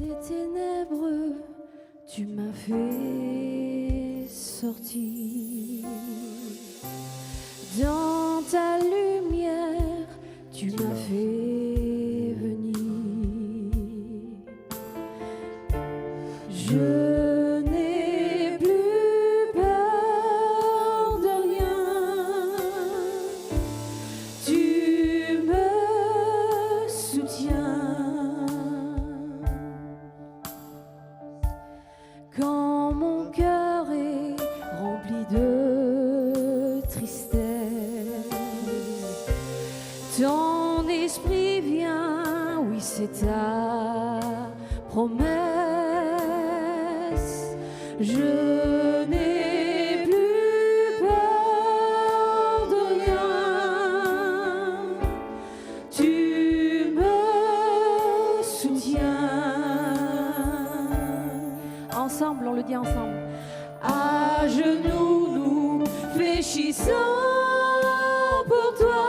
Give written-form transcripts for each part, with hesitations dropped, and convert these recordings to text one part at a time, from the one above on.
Des ténèbres, tu m'as fait sortir. Dans ta lumière, tu m'as fait venir. Je n'ai plus peur de rien. Tu me soutiens. Quand mon cœur est rempli de tristesse, ton esprit vient, oui c'est ta promesse. Je n'ai plus peur de rien. Tu me soutiens. Ensemble, on le dit ensemble. À genoux, nous fléchissons pour toi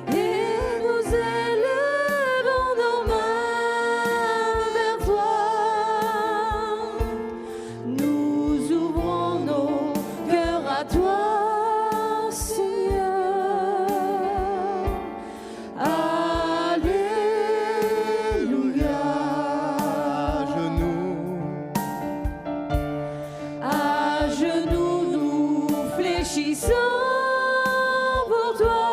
et nous élevons nos mains vers toi. Nous ouvrons nos cœurs à toi, Seigneur. Alléluia. À genoux, nous fléchissons pour toi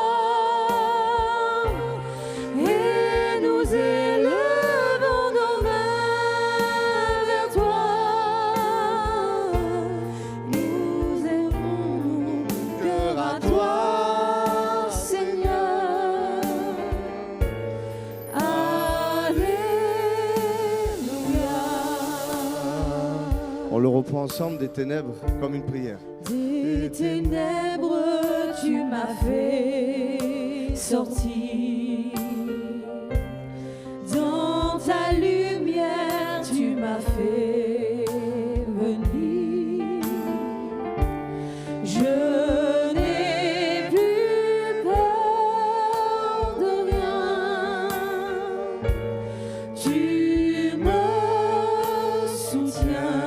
et nous élevons nos mains vers toi. Nous aimons nos cœurs à toi, Seigneur. Alléluia. On le reprend ensemble, des ténèbres comme une prière. Des ténèbres, tu m'as fait sortir. Dans ta lumière, tu m'as fait venir. Je n'ai plus peur de rien. Tu me soutiens.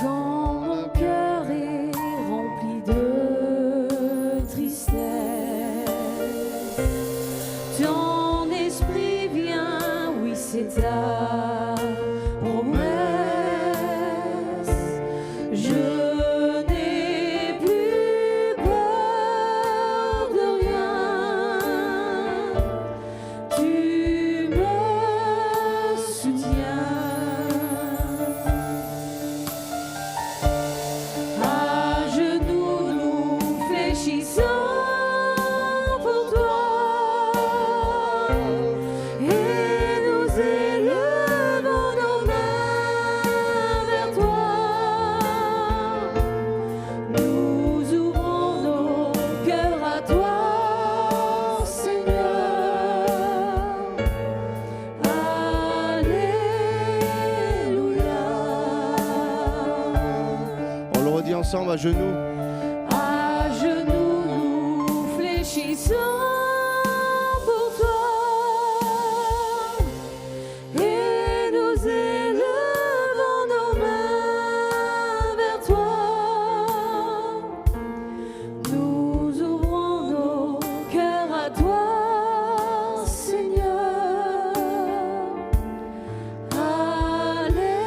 Quand mon cœur est rempli de tristesse, ton esprit vient, oui c'est ta promesse. Je n'ai plus peur de rien. Tu me soutiens. À genoux, nous fléchissons pour toi et nous élevons nos mains vers toi. Nous ouvrons nos cœurs à toi, Seigneur. Alléluia. On le redit ensemble, à genoux. À genoux, nous fléchissons pour toi et nous élevons nos mains vers toi. Nous ouvrons nos cœurs à toi, Seigneur. Alléluia.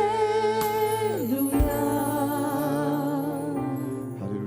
Alléluia.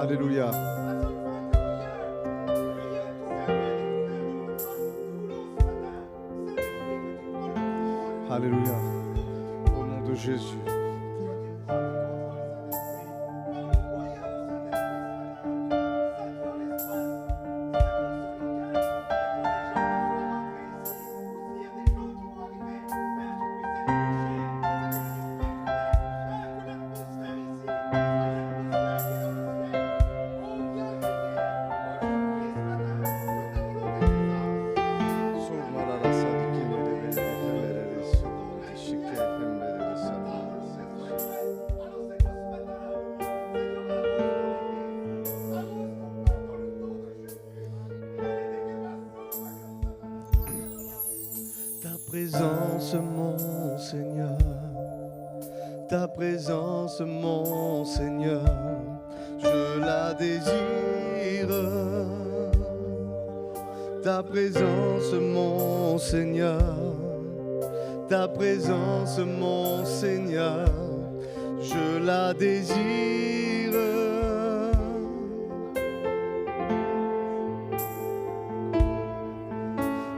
Alléluia. Alléluia. Au nom de Jésus. Présence, mon Seigneur, ta présence, mon Seigneur, je la désire. Ta présence, mon Seigneur, ta présence, mon Seigneur, je la désire.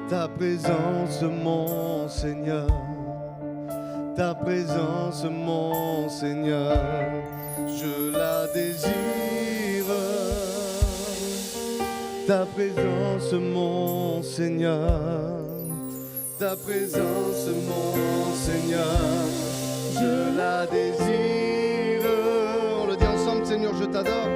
Ta présence, mon Seigneur, ta présence, mon Seigneur, je la désire. Ta présence, mon Seigneur, ta présence, mon Seigneur, je la désire. On le dit ensemble, Seigneur, je t'adore.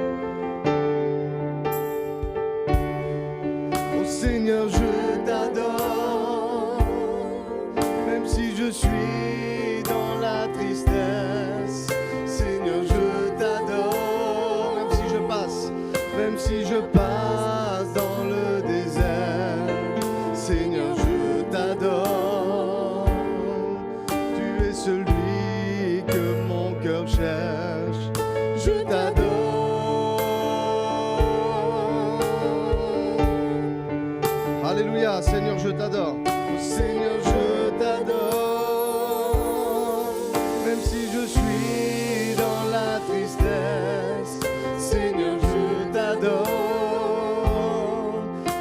Oh Seigneur, je t'adore, même si je suis dans la tristesse. Seigneur, je t'adore, même si je passe dans le désert. Seigneur, je t'adore, tu es celui que mon cœur cherche. Je t'adore. Alléluia, Seigneur, je t'adore. Oh, Seigneur, je t'adore, même si je suis dans la tristesse. Seigneur, je t'adore,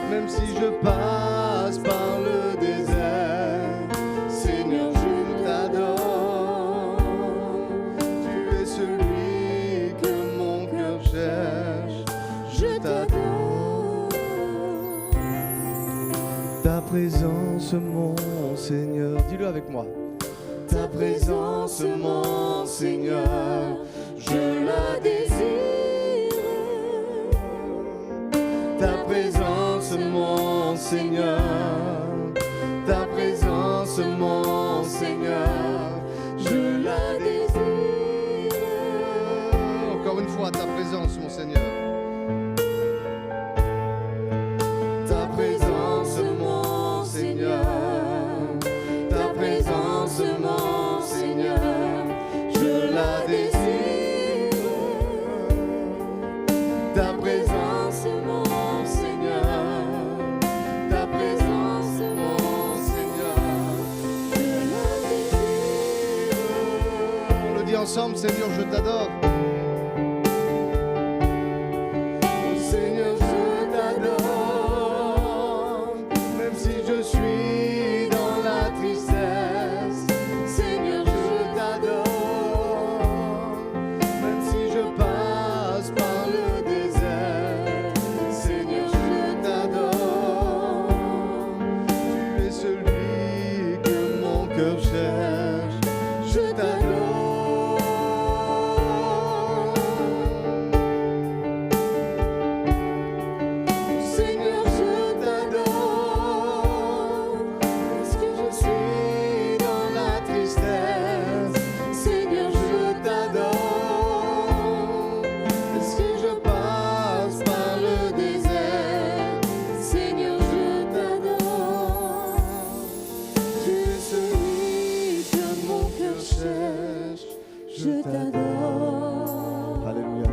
même si je passe par le désert. Seigneur, je t'adore, tu es celui que mon cœur cherche. Je t'adore. Ta présence, mon Seigneur, dis-le avec moi. Ta présence, mon Seigneur, je la désire. Ta présence, mon Seigneur, ta présence, mon Seigneur, je la désire. Encore une fois, ta présence, mon Seigneur. Ta présence, mon Seigneur, ta présence, mon Seigneur, je la désire. Ta présence, mon Seigneur, ta présence, mon Seigneur, je la désire. On le dit ensemble, Seigneur, je t'adore. Seigneur, je t'adore, même si je suis dans la tristesse. Seigneur, je t'adore, même si je passe par le désert. Seigneur, je t'adore, tu es celui que mon cœur cherche. Je t'adore. Seigneur, je t'adore, parce que je suis dans la tristesse. Seigneur, je t'adore, parce que je passe par le désert. Seigneur, je t'adore, tu es celui que mon cœur cherche. Je t'adore. Alléluia.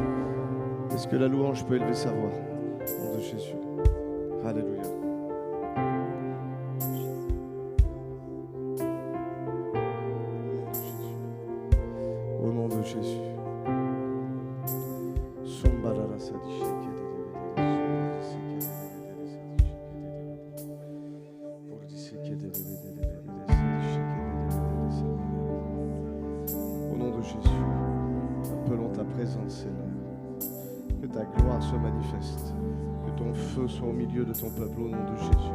Est-ce que la louange peut élever sa voix? Au nom de Jésus. Alléluia. Au nom de Jésus. Sombarara Au nom de Jésus, appelons ta présence, Seigneur. Que ta gloire se manifeste. Que ton feu soit au milieu de ton peuple, au nom de Jésus.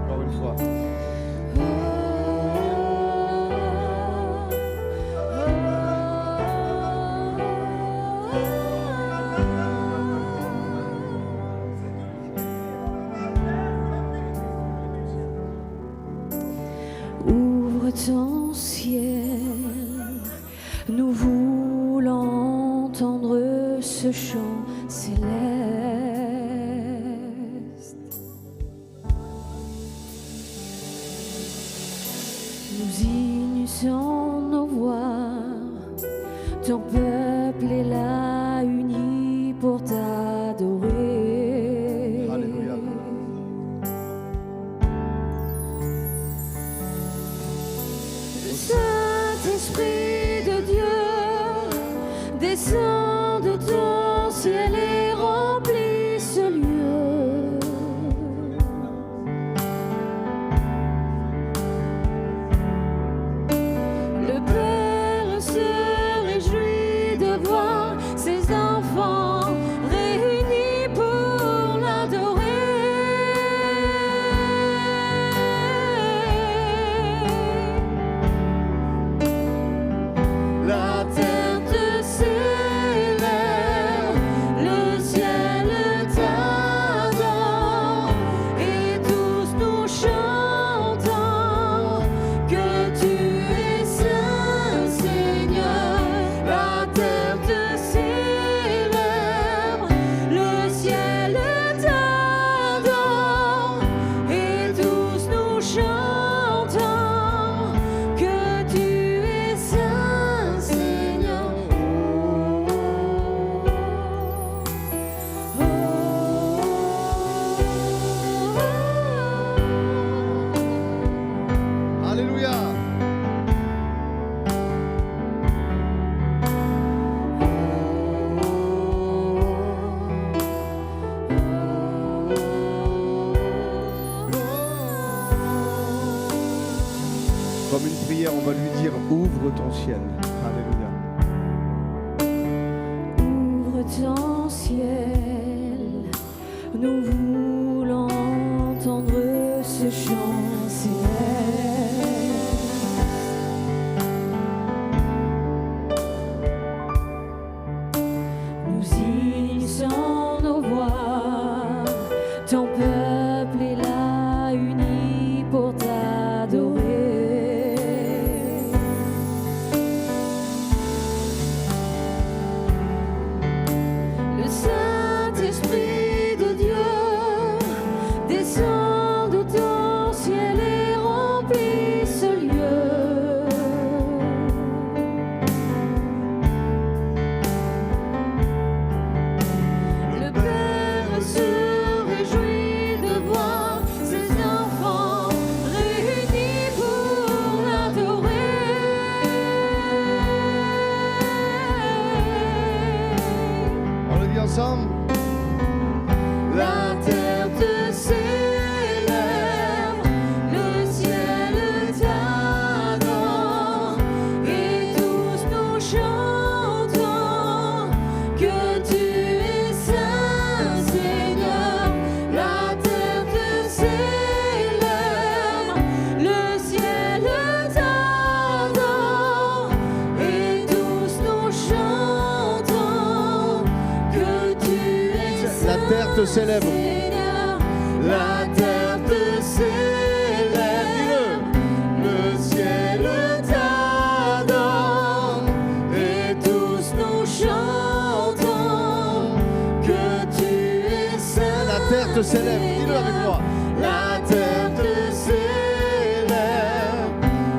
Encore une fois. Ouvre ton ciel, nous voulons entendre ce chant céleste. Nous unissons nos voix, ton peuple est là uni pour t'adorer. Alléluia. Le Saint-Esprit de Dieu descend de ton ciel et remplit ce lieu. Le Père se réjouit de voir ses enfants réunis pour l'adorer. La terre te célèbre, le ciel t'adore, et tous nous chantons que tu es saint, Seigneur. La terre te célèbre, le ciel t'adore, et tous nous chantons que tu es saint, Seigneur. Alléluia. Comme une prière, on va lui dire ouvre ton ciel. Alléluia. Ouvre ton ciel, nous voulons entendre ce chant céleste. Nous unissons nos voix, ton peuple est là uni pour t'adorer. Le Saint-Esprit de Dieu descend de ton ciel et remplit ce lieu. Le ensemble. La terre te célèbre, le ciel t'adore, et tous nous chantons que tu es saint, Seigneur. La terre te célèbre, le ciel t'adore, et tous nous chantons que tu es saint. La terre te célèbre. Seigneur, la terre te célèbre, le ciel t'adore, et tous nous chantons que tu es saint. La terre te célèbre. Dis-le avec moi. La terre te célèbre,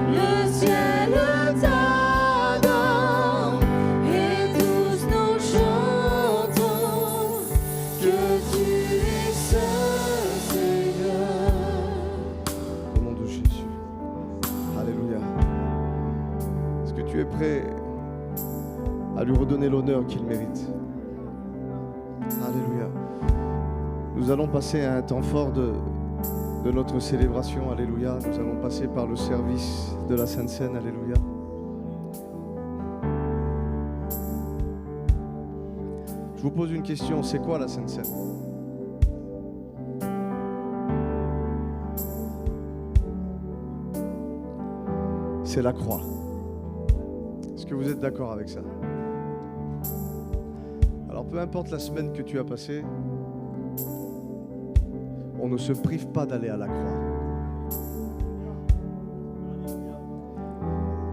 le ciel t'adore, et tous nous chantons que tu es saint, Seigneur. Au nom de Jésus. Alléluia. Est-ce que tu es prêt à lui redonner l'honneur qu'il mérite? Alléluia. Nous allons passer à un temps fort de notre célébration. Alléluia. Nous allons passer par le service de la Sainte Seine. Alléluia. Je vous pose une question. C'est quoi la Sainte Seine? C'est la croix. Est-ce que vous êtes d'accord avec ça? Alors peu importe la semaine que tu as passée, on ne se prive pas d'aller à la croix.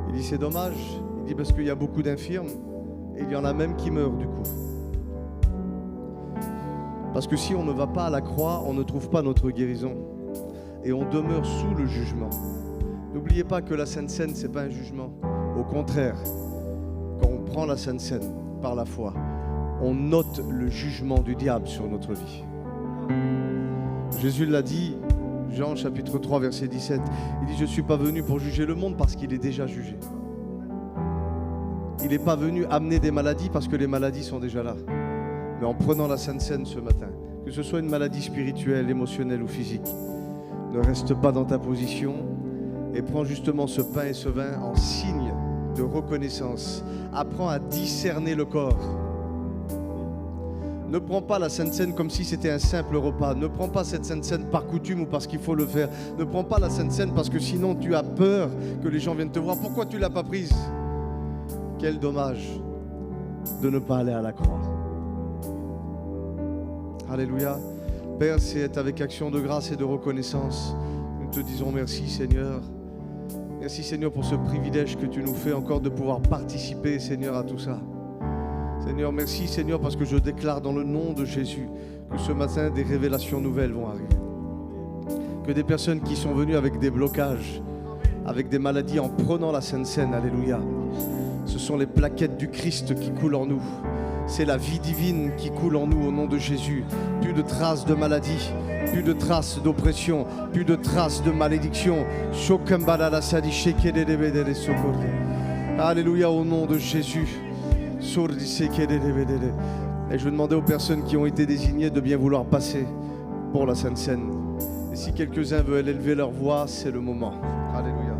Il dit c'est dommage, il dit parce qu'il y a beaucoup d'infirmes et il y en a même qui meurent du coup. Parce que si on ne va pas à la croix, on ne trouve pas notre guérison et on demeure sous le jugement. N'oubliez pas que la Sainte Seine, ce n'est pas un jugement. Au contraire, quand on prend la Sainte Seine par la foi, on note le jugement du diable sur notre vie. Jésus l'a dit, Jean chapitre 3 verset 17, il dit « Je ne suis pas venu pour juger le monde parce qu'il est déjà jugé. » Il n'est pas venu amener des maladies parce que les maladies sont déjà là. Mais en prenant la Sainte Seine ce matin, que ce soit une maladie spirituelle, émotionnelle ou physique, ne reste pas dans ta position et prends justement ce pain et ce vin en signe de reconnaissance. Apprends à discerner le corps. Ne prends pas la Sainte Seine comme si c'était un simple repas. Ne prends pas cette Sainte Seine par coutume ou parce qu'il faut le faire. Ne prends pas la Sainte Seine parce que sinon tu as peur que les gens viennent te voir. Pourquoi tu ne l'as pas prise? Quel dommage de ne pas aller à la croix. Alléluia. Père, c'est avec action de grâce et de reconnaissance. Nous te disons merci Seigneur. Merci Seigneur pour ce privilège que tu nous fais encore de pouvoir participer Seigneur à tout ça. Seigneur, merci Seigneur parce que je déclare dans le nom de Jésus que ce matin des révélations nouvelles vont arriver. Que des personnes qui sont venues avec des blocages, avec des maladies en prenant la Sainte Seine, alléluia. Ce sont les plaquettes du Christ qui coulent en nous. C'est la vie divine qui coule en nous au nom de Jésus. Plus de traces de maladie, plus de traces d'oppression, plus de traces de malédiction. Alléluia au nom de Jésus. Et je demandais aux personnes qui ont été désignées de bien vouloir passer pour la Sainte Seine. Et si quelques-uns veulent élever leur voix, c'est le moment. Alléluia.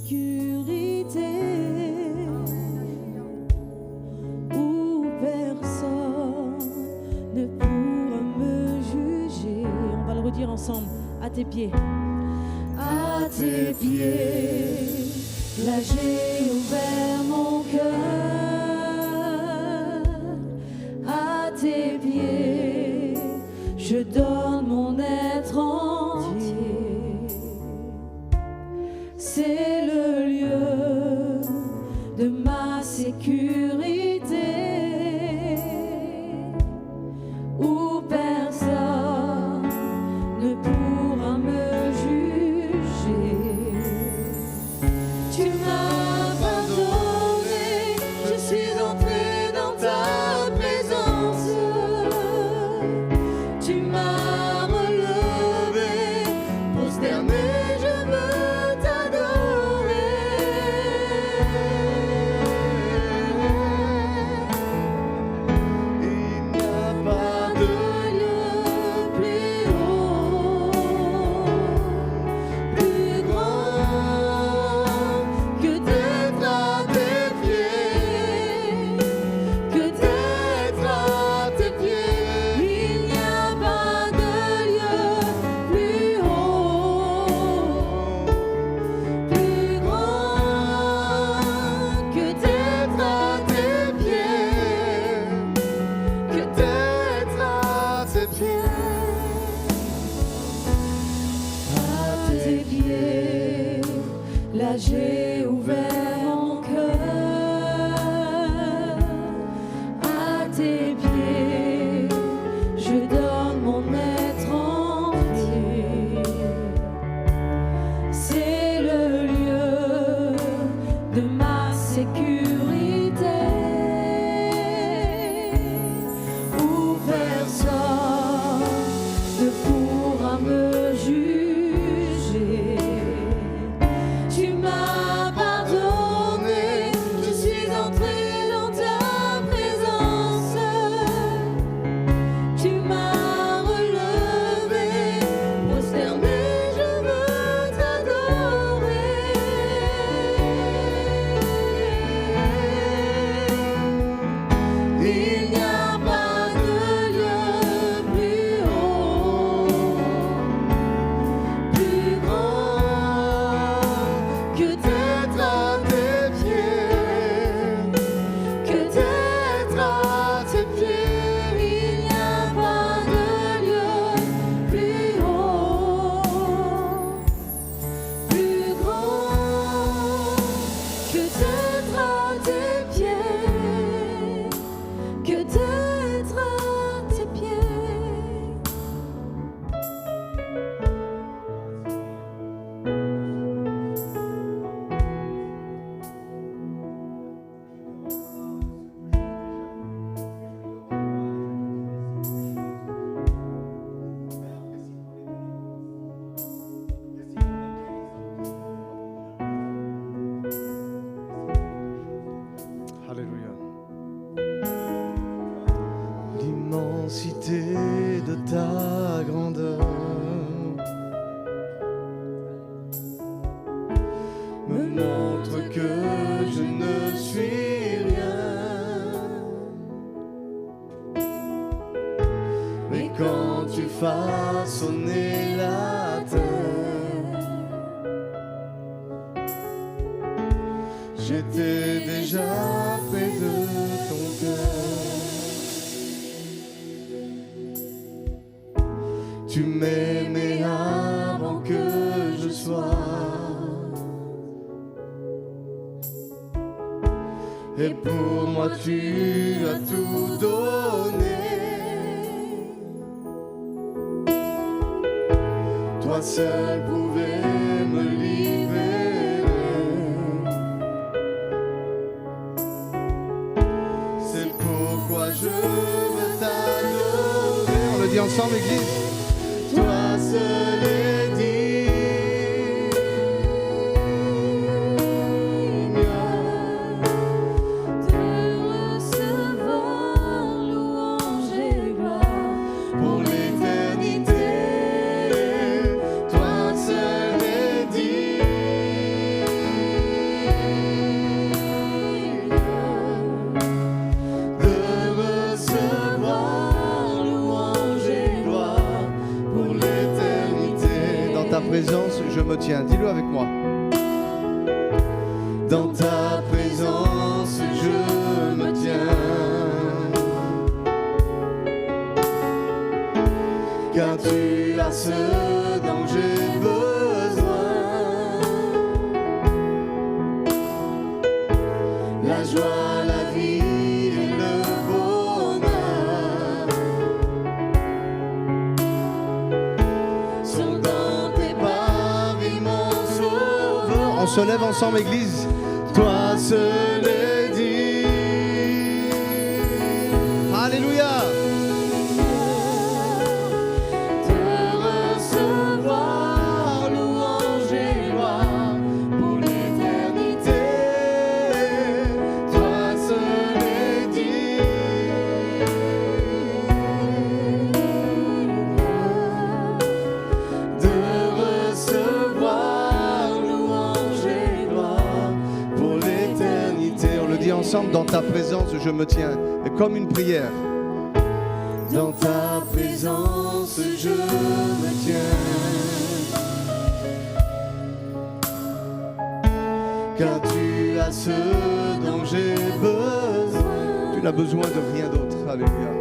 sécurité, où personne ne pourra me juger. On va le redire ensemble, à tes pieds. À tes pieds, là j'ai ouvert mon cœur. À tes pieds, je donne mon être entier. C'est le lieu de ma sécurité, où personne ne pourra me juger. Tu m'as pardonné, je suis entré dans ta présence. Tu m'as relevé, prosterné, je veux t'adorer. Il n'y a pas De lieu plus haut, plus grand que d'être à tes pieds, que d'être à tes pieds. Il n'y a pas de lieu plus haut, plus grand que d'être à tes pieds, que d'être à tes pieds. À tes pieds, là j'ai ouvert mon cœur. À tes pieds, je donne mon être entier. C'est le lieu de ma sécurité, où personne ne pourra me juger. Tu m'as pardonné, je suis entré dans ta présence. Tu m'as relevé, prosterné, je veux t'adorer. Il n'y a pas de lieu plus haut, plus grand que d'être à tes pieds, que d'être à tes pieds. Il n'y a pas de lieu plus haut, plus grand que d'être à tes pieds, que d'être à tes pieds. Alléluia. L'immensité de ta grandeur me montre que je ne suis rien. Mais quand tu façonnais la terre, j'étais déjà près de ton cœur. Tu m'aimais avant que je sois, et pour moi tu as tout donné. Toi seul pouvais me libérer. C'est pourquoi je veux t'adorer. On le dit ensemble, Église. Toi seul est digne De recevoir louange et gloire pour l'éternité. Toi seul est digne. me tiens. Dis-le avec moi. Dans ta présence, je me tiens. Car tu as ce dont j'ai besoin. La joie, la vie et le bonheur sont dans tes paris, mon sauveur. On se lève ensemble, Église. Toi seul est dit. Alléluia. Te recevoir, louange et gloire pour l'éternité. Toi seul est digne de recevoir, louange et gloire pour l'éternité. On le dit ensemble, dans ta présence, je me tiens. Et comme une prière. Dans ta présence, je me tiens. Car tu as ce dont j'ai besoin. Tu n'as besoin de rien d'autre. Alléluia.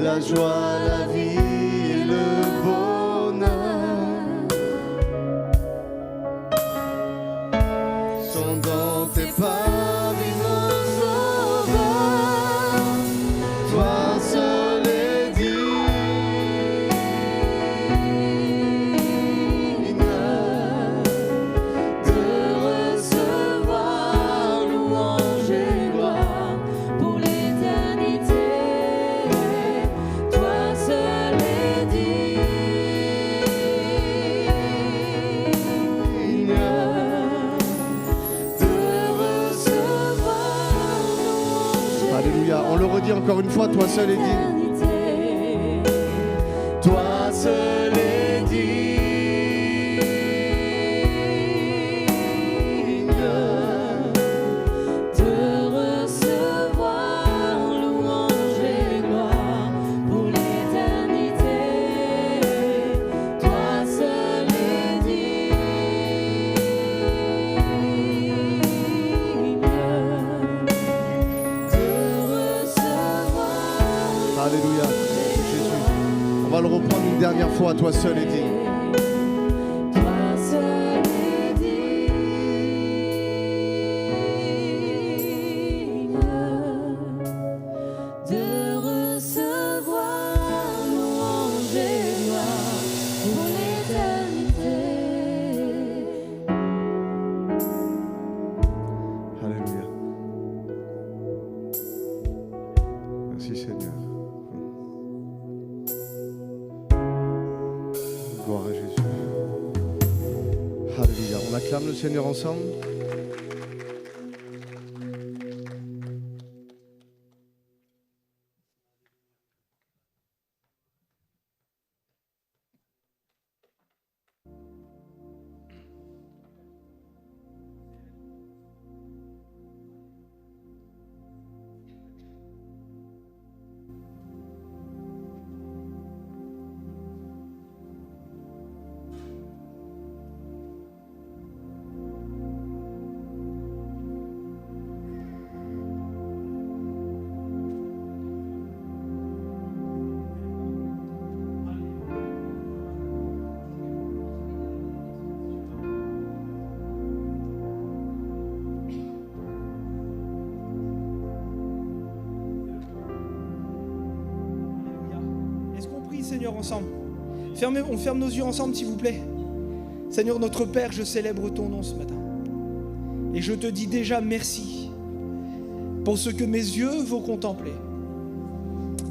La joie, la vie et le bonheur sont dans tes paris, mon sauveur. Toi seul est digne de recevoir, louange et gloire pour l'éternité. Toi seul est digne de recevoir, louange. Alléluia. On le redit encore une fois, toi seul est digne. Toi seul est digne de recevoir, louange et gloire pour l'éternité. Toi seul est digne de recevoir. Alléluia. Jésus. On va le reprendre une dernière fois, toi seul est digne. Toi seul est digne de recevoir, louange et gloire pour l'éternité. Alléluia. Merci Seigneur. Gloire à Jésus. Alléluia. On acclame le Seigneur ensemble. Est-ce qu'on prie, Seigneur, ensemble? On ferme nos yeux ensemble, s'il vous plaît. Seigneur, notre Père, je célèbre ton nom ce matin. Et je te dis déjà merci pour ce que mes yeux vont contempler.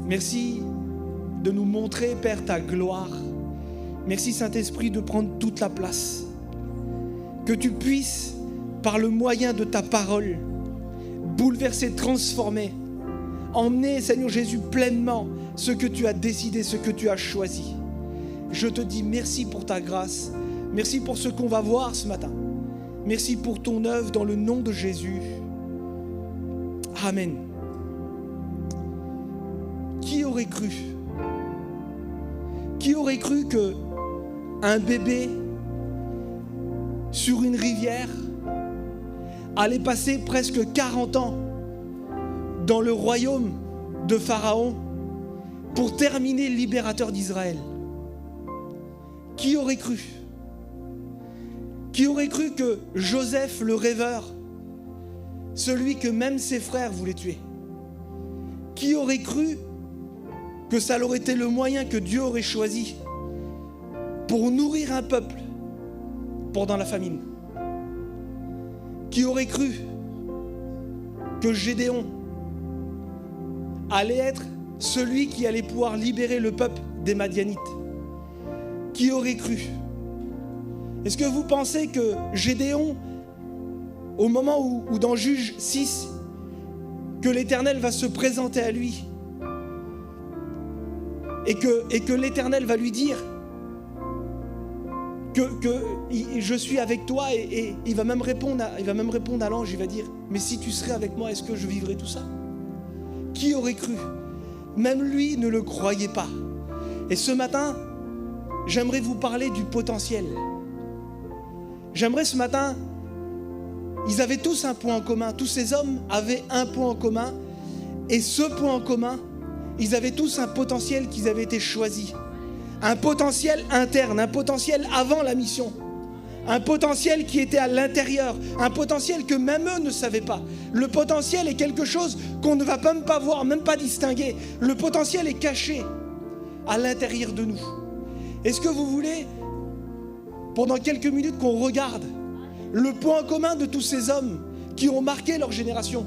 Merci de nous montrer, Père, ta gloire. Merci, Saint-Esprit, de prendre toute la place. Que tu puisses, par le moyen de ta parole, bouleverser, transformer, emmener, Seigneur Jésus, pleinement ce que tu as décidé, ce que tu as choisi. Je te dis merci pour ta grâce. Merci pour ce qu'on va voir ce matin. Merci pour ton œuvre dans le nom de Jésus. Amen. Qui aurait cru que un bébé sur une rivière allait passer presque 40 ans dans le royaume de Pharaon pour terminer libérateur d'Israël. Qui aurait cru? Qui aurait cru que Joseph le rêveur, celui que même ses frères voulaient tuer, qui aurait cru que ça aurait été le moyen que Dieu aurait choisi pour nourrir un peuple pendant la famine? Qui aurait cru que Gédéon allait être celui qui allait pouvoir libérer le peuple des Madianites? Qui aurait cru? Est-ce que vous pensez que Gédéon, au moment où dans Juge 6, que l'Éternel va se présenter à lui et que l'Éternel va lui dire que je suis avec toi, et il va même répondre à l'ange, il va dire: mais si tu serais avec moi, est-ce que je vivrais tout ça? Qui aurait cru? Même lui ne le croyait pas. Et ce matin, j'aimerais vous parler du potentiel. J'aimerais ce matin, ils avaient tous un point en commun, tous ces hommes avaient un point en commun, et ce point en commun, ils avaient tous un potentiel qu'ils avaient été choisis. Un potentiel interne, un potentiel avant la mission, un potentiel qui était à l'intérieur, un potentiel que même eux ne savaient pas. Le potentiel est quelque chose qu'on ne va même pas voir, même pas distinguer. Le potentiel est caché à l'intérieur de nous. Est-ce que vous voulez, pendant quelques minutes, qu'on regarde le point commun de tous ces hommes qui ont marqué leur génération?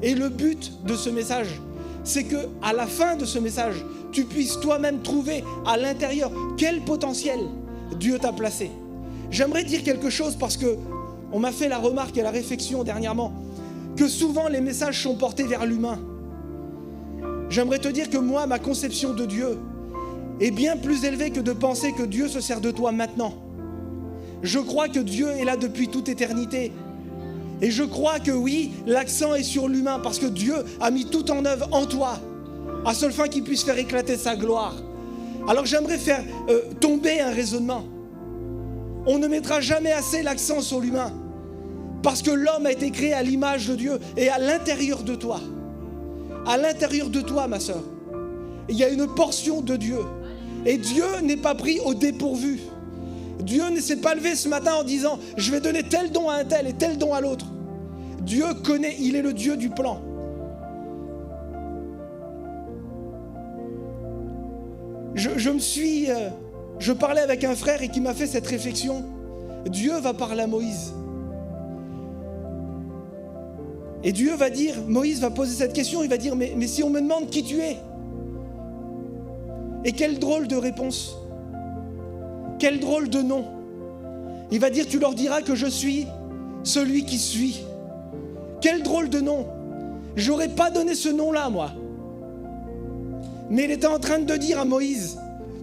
Et le but de ce message, c'est que à la fin de ce message, tu puisses toi-même trouver à l'intérieur quel potentiel Dieu t'a placé. J'aimerais dire quelque chose parce que on m'a fait la remarque et la réflexion dernièrement que souvent les messages sont portés vers l'humain. J'aimerais te dire que moi, ma conception de Dieu est bien plus élevée que de penser que Dieu se sert de toi maintenant. Je crois que Dieu est là depuis toute éternité. Et je crois que oui, l'accent est sur l'humain parce que Dieu a mis tout en œuvre en toi, à seule fin qu'il puisse faire éclater sa gloire. Alors j'aimerais faire tomber un raisonnement. On ne mettra jamais assez l'accent sur l'humain parce que l'homme a été créé à l'image de Dieu et à l'intérieur de toi. À l'intérieur de toi, ma sœur, il y a une portion de Dieu. Et Dieu n'est pas pris au dépourvu. Dieu ne s'est pas levé ce matin en disant « je vais donner tel don à un tel et tel don à l'autre ». Dieu connaît, il est le Dieu du plan. Je parlais avec un frère et qui m'a fait cette réflexion. Dieu va parler à Moïse. Et Dieu va dire, Moïse va poser cette question, il va dire, mais si on me demande qui tu es? Et quelle drôle de réponse. Quel drôle de nom. Il va dire, tu leur diras que je suis celui qui suis. Quel drôle de nom. J'aurais pas donné ce nom-là, moi. Mais il était en train de dire à Moïse,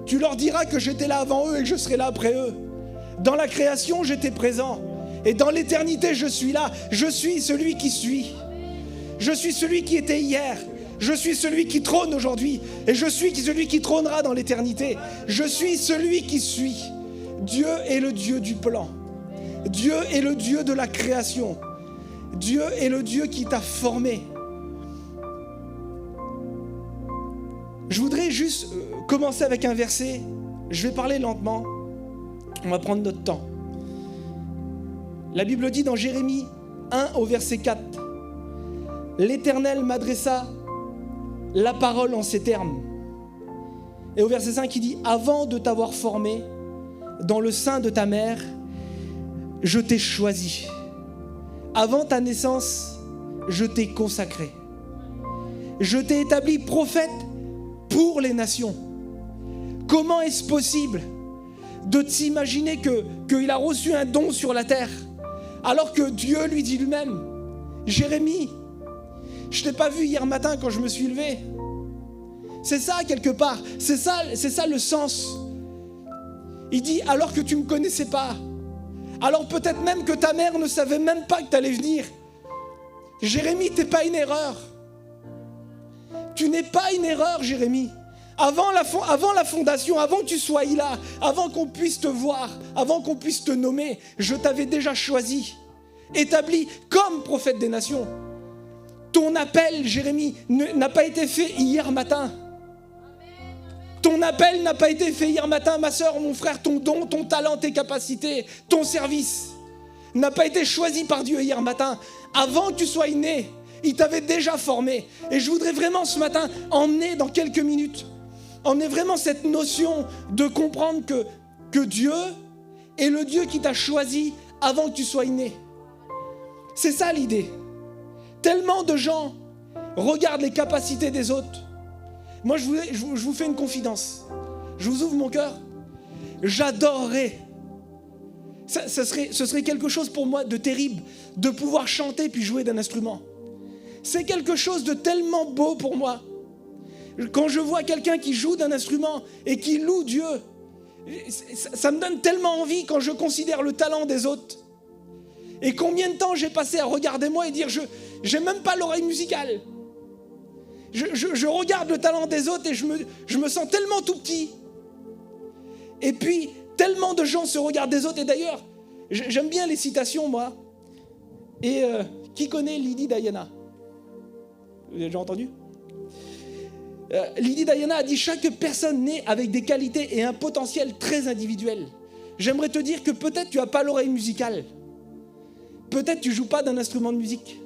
tu leur diras que j'étais là avant eux et que je serai là après eux. Dans la création, j'étais présent. Et dans l'éternité, je suis là. Je suis celui qui suis. Je suis celui qui était hier. Je suis celui qui trône aujourd'hui. Et je suis celui qui trônera dans l'éternité. Je suis celui qui suis. Dieu est le Dieu du plan. Dieu est le Dieu de la création. Dieu est le Dieu qui t'a formé. Je voudrais juste commencer avec un verset. Je vais parler lentement. On va prendre notre temps. La Bible dit dans Jérémie 1 au verset 4, « L'Éternel m'adressa la parole en ces termes. » Et au verset 5, il dit, « Avant de t'avoir formé dans le sein de ta mère, je t'ai choisi. Avant ta naissance, je t'ai consacré. Je t'ai établi prophète pour les nations. » Comment est-ce possible de t'imaginer qu'il a reçu un don sur la terre alors que Dieu lui dit lui-même, « Jérémie, je ne t'ai pas vu hier matin quand je me suis levé. » C'est ça quelque part, c'est ça le sens. Il dit, alors que tu ne me connaissais pas, alors peut-être même que ta mère ne savait même pas que tu allais venir. Jérémie, tu n'es pas une erreur. Tu n'es pas une erreur, Jérémie. Avant la fondation, avant que tu sois là, avant qu'on puisse te voir, avant qu'on puisse te nommer, je t'avais déjà choisi, établi comme prophète des nations. Ton appel, Jérémie, n'a pas été fait hier matin. Ton appel n'a pas été fait hier matin, ma soeur, mon frère, ton don, ton talent, tes capacités, ton service n'a pas été choisi par Dieu hier matin. Avant que tu sois né, il t'avait déjà formé. Et je voudrais vraiment ce matin emmener dans quelques minutes, emmener vraiment cette notion de comprendre que Dieu est le Dieu qui t'a choisi avant que tu sois né. C'est ça l'idée. Tellement de gens regardent les capacités des autres. Moi, je vous fais une confidence. Je vous ouvre mon cœur. J'adorerais. Ce serait quelque chose pour moi de terrible de pouvoir chanter puis jouer d'un instrument. C'est quelque chose de tellement beau pour moi. Quand je vois quelqu'un qui joue d'un instrument et qui loue Dieu, ça me donne tellement envie quand je considère le talent des autres. Et combien de temps j'ai passé à regarder moi et dire j'ai même pas l'oreille musicale. Je regarde le talent des autres et je me sens tellement tout petit. Et puis, tellement de gens se regardent des autres. Et d'ailleurs, j'aime bien les citations, moi. Et qui connaît Lydie Diana? Vous avez déjà entendu? Lydie Diana a dit « Chaque personne naît avec des qualités et un potentiel très individuel. » J'aimerais te dire que peut-être tu n'as pas l'oreille musicale. Peut-être tu ne joues pas d'un instrument de musique.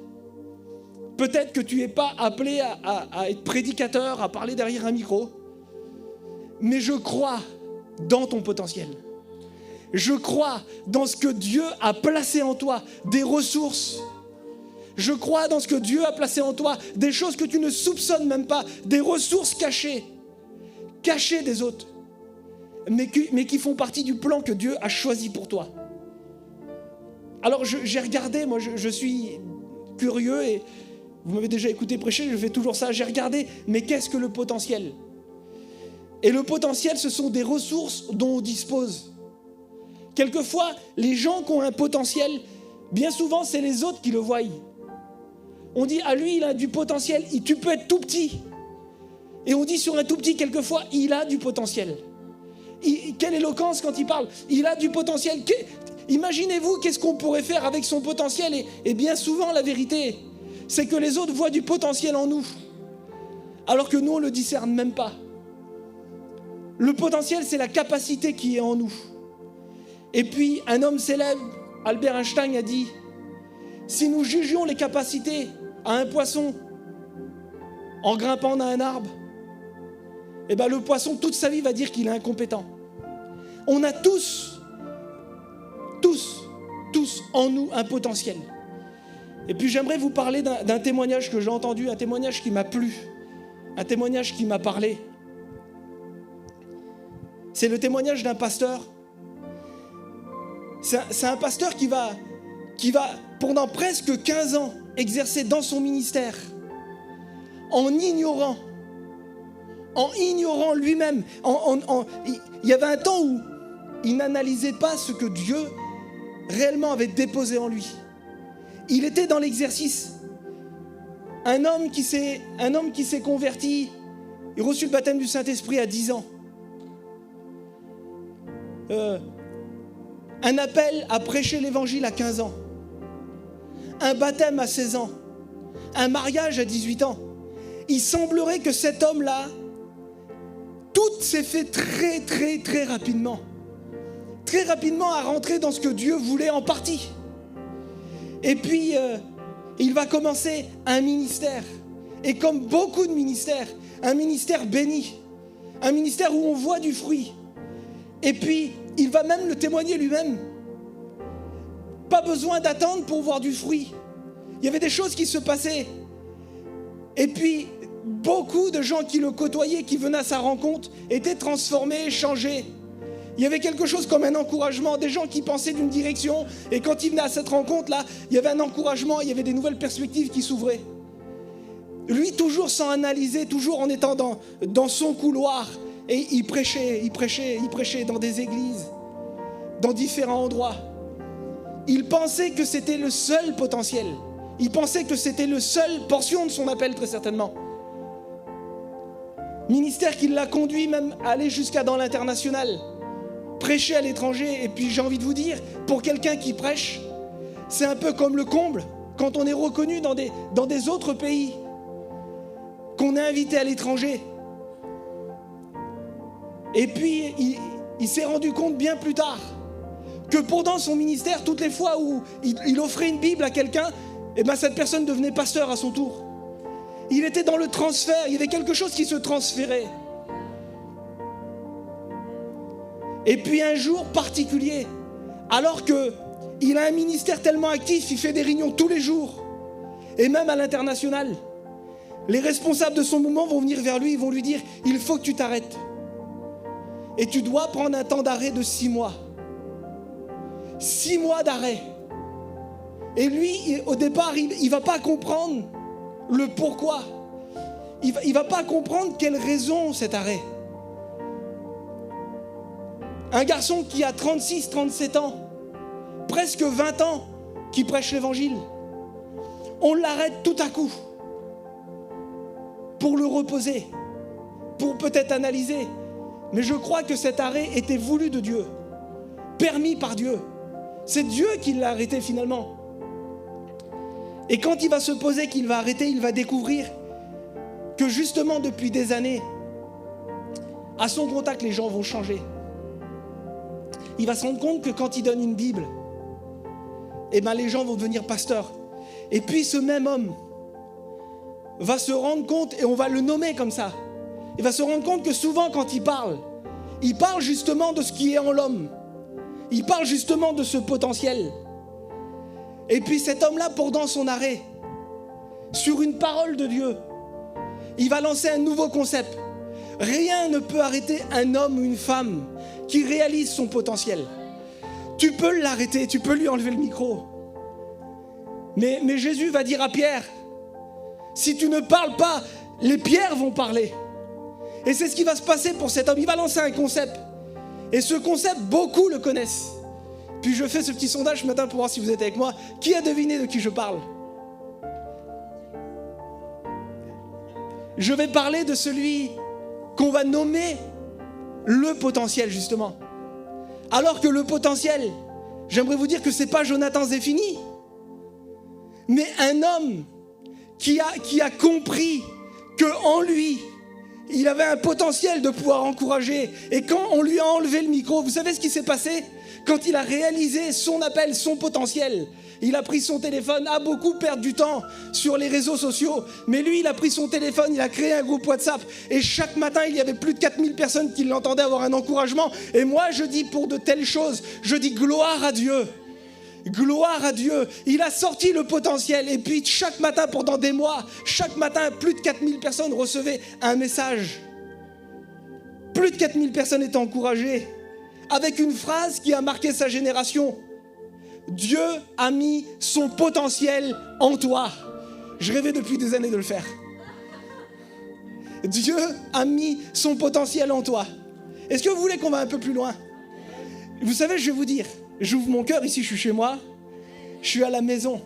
Peut-être que tu n'es pas appelé à être prédicateur, à parler derrière un micro. Mais je crois dans ton potentiel. Je crois dans ce que Dieu a placé en toi, des ressources. Je crois dans ce que Dieu a placé en toi, des choses que tu ne soupçonnes même pas, des ressources cachées des autres, mais qui font partie du plan que Dieu a choisi pour toi. Alors j'ai regardé, moi je suis curieux et vous m'avez déjà écouté prêcher, je fais toujours ça, j'ai regardé, mais qu'est-ce que le potentiel? Et le potentiel, ce sont des ressources dont on dispose. Quelquefois, les gens qui ont un potentiel, bien souvent, c'est les autres qui le voient. On dit, ah lui, il a du potentiel, tu peux être tout petit. Et on dit sur un tout petit, quelquefois, il a du potentiel. Quelle éloquence quand il parle, il a du potentiel. Imaginez-vous qu'est-ce qu'on pourrait faire avec son potentiel. Et bien souvent, la vérité, c'est que les autres voient du potentiel en nous, alors que nous, on ne le discerne même pas. Le potentiel, c'est la capacité qui est en nous. Et puis, un homme célèbre, Albert Einstein, a dit, si nous jugions les capacités à un poisson en grimpant dans un arbre, eh ben le poisson, toute sa vie, va dire qu'il est incompétent. On a tous en nous un potentiel. Et puis j'aimerais vous parler d'un témoignage que j'ai entendu, un témoignage qui m'a plu, un témoignage qui m'a parlé. C'est le témoignage d'un pasteur. C'est un pasteur qui va pendant presque 15 ans exercer dans son ministère en ignorant lui-même. Il y avait un temps où il n'analysait pas ce que Dieu réellement avait déposé en lui. Il était dans l'exercice. Un homme qui s'est converti, il a reçu le baptême du Saint-Esprit à 10 ans. Un appel à prêcher l'évangile à 15 ans. Un baptême à 16 ans. Un mariage à 18 ans. Il semblerait que cet homme-là, tout s'est fait très, très, très rapidement. Très rapidement à rentrer dans ce que Dieu voulait en partie. Et puis, il va commencer un ministère. Et comme beaucoup de ministères, un ministère béni. Un ministère où on voit du fruit. Et puis, il va même le témoigner lui-même. Pas besoin d'attendre pour voir du fruit. Il y avait des choses qui se passaient. Et puis, beaucoup de gens qui le côtoyaient, qui venaient à sa rencontre, étaient transformés, changés. Il y avait quelque chose comme un encouragement, des gens qui pensaient d'une direction, et quand ils venaient à cette rencontre-là, il y avait un encouragement, il y avait des nouvelles perspectives qui s'ouvraient. Lui, toujours sans analyser, toujours en étant dans son couloir, et il prêchait dans des églises, dans différents endroits. Il pensait que c'était le seul potentiel. Il pensait que c'était la seule portion de son appel, très certainement. Ministère qui l'a conduit même à aller jusqu'à dans l'international. Prêcher à l'étranger. Et puis j'ai envie de vous dire, pour quelqu'un qui prêche, c'est un peu comme le comble. Quand on est reconnu dans des autres pays, qu'on est invité à l'étranger. Et puis il s'est rendu compte bien plus tard que pendant son ministère, toutes les fois où il offrait une Bible à quelqu'un, et ben cette personne devenait pasteur à son tour. Il était dans le transfert, il y avait quelque chose qui se transférait. Et puis un jour particulier, alors qu'il a un ministère tellement actif, il fait des réunions tous les jours, et même à l'international, les responsables de son mouvement vont venir vers lui, ils vont lui dire « Il faut que tu t'arrêtes. Et tu dois prendre un temps d'arrêt de 6 mois. » 6 mois d'arrêt. Et lui, au départ, il ne va pas comprendre le pourquoi. Il ne va pas comprendre quelle raison cet arrêt. Un garçon qui a 36, 37 ans, presque 20 ans, qui prêche l'évangile, on l'arrête tout à coup pour le reposer, pour peut-être analyser. Mais je crois que cet arrêt était voulu de Dieu, permis par Dieu. C'est Dieu qui l'a arrêté finalement. Et quand il va se poser, qu'il va arrêter, il va découvrir que justement depuis des années, à son contact, les gens vont changer. Il va se rendre compte que quand il donne une Bible, eh ben les gens vont devenir pasteurs. Et puis ce même homme va se rendre compte, et on va le nommer comme ça, il va se rendre compte que souvent quand il parle justement de ce qui est en l'homme. Il parle justement de ce potentiel. Et puis cet homme-là, pendant son arrêt, sur une parole de Dieu, il va lancer un nouveau concept. Rien ne peut arrêter un homme ou une femme qui réalise son potentiel. Tu peux l'arrêter, tu peux lui enlever le micro. Mais Jésus va dire à Pierre, si tu ne parles pas, les pierres vont parler. Et c'est ce qui va se passer pour cet homme. Il va lancer un concept. Et ce concept, beaucoup le connaissent. Puis je fais ce petit sondage ce matin pour voir si vous êtes avec moi. Qui a deviné de qui je parle? Je vais parler de celui qu'on va nommer le potentiel, justement. Alors que le potentiel, j'aimerais vous dire que ce n'est pas Jonathan Zeffini, mais un homme qui a compris qu'en lui, il avait un potentiel de pouvoir encourager. Et quand on lui a enlevé le micro, vous savez ce qui s'est passé? Quand il a réalisé son appel, son potentiel, il a pris son téléphone, a beaucoup perdu du temps sur les réseaux sociaux. Mais lui, il a pris son téléphone, il a créé un groupe WhatsApp. Et chaque matin, il y avait plus de 4000 personnes qui l'entendaient avoir un encouragement. Et moi, je dis pour de telles choses, je dis gloire à Dieu. Gloire à Dieu. Il a sorti le potentiel. Et puis chaque matin, pendant des mois, chaque matin, plus de 4000 personnes recevaient un message. Plus de 4000 personnes étaient encouragées. Avec une phrase qui a marqué sa génération. Dieu a mis son potentiel en toi. Je rêvais depuis des années de le faire. Dieu a mis son potentiel en toi. Est-ce que vous voulez qu'on va un peu plus loin? Vous savez, je vais vous dire, j'ouvre mon cœur ici, je suis chez moi, je suis à la maison.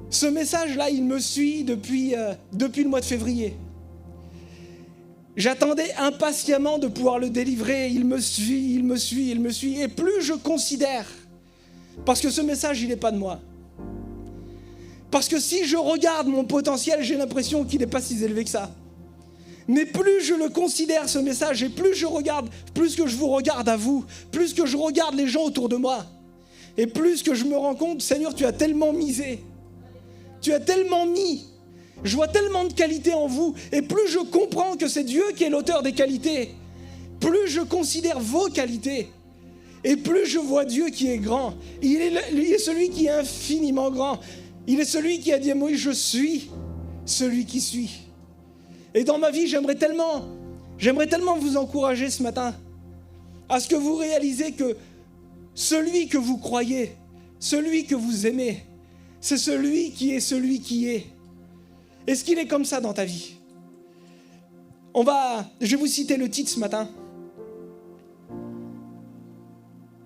Ce message-là, il me suit depuis le mois de février. J'attendais impatiemment de pouvoir le délivrer. Il me suit. Et plus je considère, parce que ce message, il n'est pas de moi. Parce que si je regarde mon potentiel, j'ai l'impression qu'il n'est pas si élevé que ça. Mais plus je le considère, ce message, et plus que je vous regarde à vous, plus que je regarde les gens autour de moi, et plus que je me rends compte, Seigneur, tu as tellement misé. Tu as tellement mis. Je vois tellement de qualités en vous, et plus je comprends que c'est Dieu qui est l'auteur des qualités, plus je considère vos qualités, et plus je vois Dieu qui est grand. Il est celui qui est infiniment grand. Il est celui qui a dit à Moïse, je suis celui qui suis. Et dans ma vie, j'aimerais tellement vous encourager ce matin à ce que vous réalisez que celui que vous croyez, celui que vous aimez, c'est celui qui est. Est-ce qu'il est comme ça dans ta vie? Je vais vous citer le titre ce matin.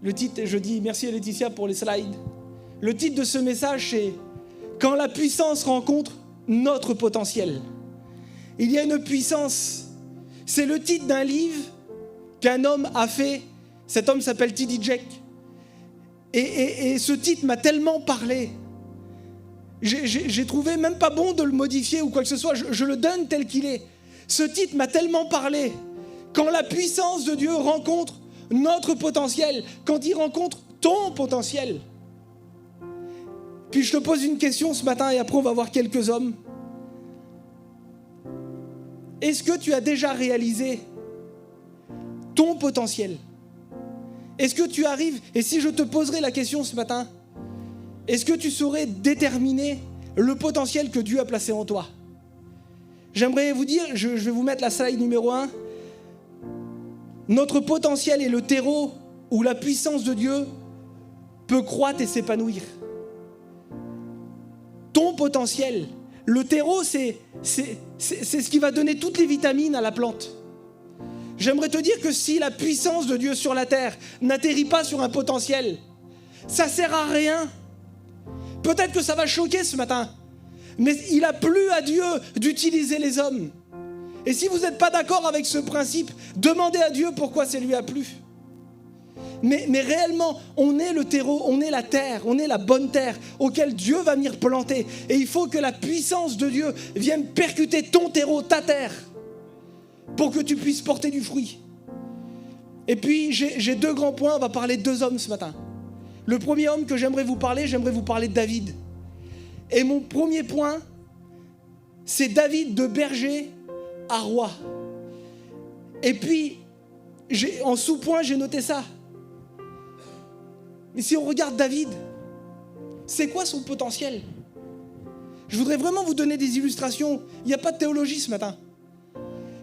Le titre, je dis merci à Laetitia pour les slides. Le titre de ce message, c'est « Quand la puissance rencontre notre potentiel ». il y a une puissance. C'est le titre d'un livre qu'un homme a fait. Cet homme s'appelle T.D. Jakes. Et ce titre m'a tellement parlé. J'ai trouvé même pas bon de le modifier ou quoi que ce soit. Je le donne tel qu'il est. Ce titre m'a tellement parlé. Quand la puissance de Dieu rencontre notre potentiel, quand il rencontre ton potentiel. Puis je te pose une question ce matin et après on va voir quelques hommes. Est-ce que tu as déjà réalisé ton potentiel? Est-ce que tu arrives, et si je te poserais la question ce matin, est-ce que tu saurais déterminer le potentiel que Dieu a placé en toi? J'aimerais vous dire, je vais vous mettre la slide numéro 1. Notre potentiel est le terreau où la puissance de Dieu peut croître et s'épanouir. Ton potentiel, le terreau, c'est ce qui va donner toutes les vitamines à la plante. J'aimerais te dire que si la puissance de Dieu sur la terre n'atterrit pas sur un potentiel, ça ne sert à rien. Peut-être que ça va choquer ce matin, mais il a plu à Dieu d'utiliser les hommes. Et si vous n'êtes pas d'accord avec ce principe, demandez à Dieu pourquoi ça lui a plu. Mais réellement, on est le terreau, on est la terre, on est la bonne terre auquel Dieu va venir planter. Et il faut que la puissance de Dieu vienne percuter ton terreau, ta terre, pour que tu puisses porter du fruit. Et puis, j'ai 2 grands points, on va parler de 2 hommes ce matin. Le premier homme que j'aimerais vous parler de David. Et mon premier point, c'est David de berger à roi. Et puis, en sous-point, j'ai noté ça. Mais si on regarde David, c'est quoi son potentiel? Je voudrais vraiment vous donner des illustrations. Il n'y a pas de théologie ce matin.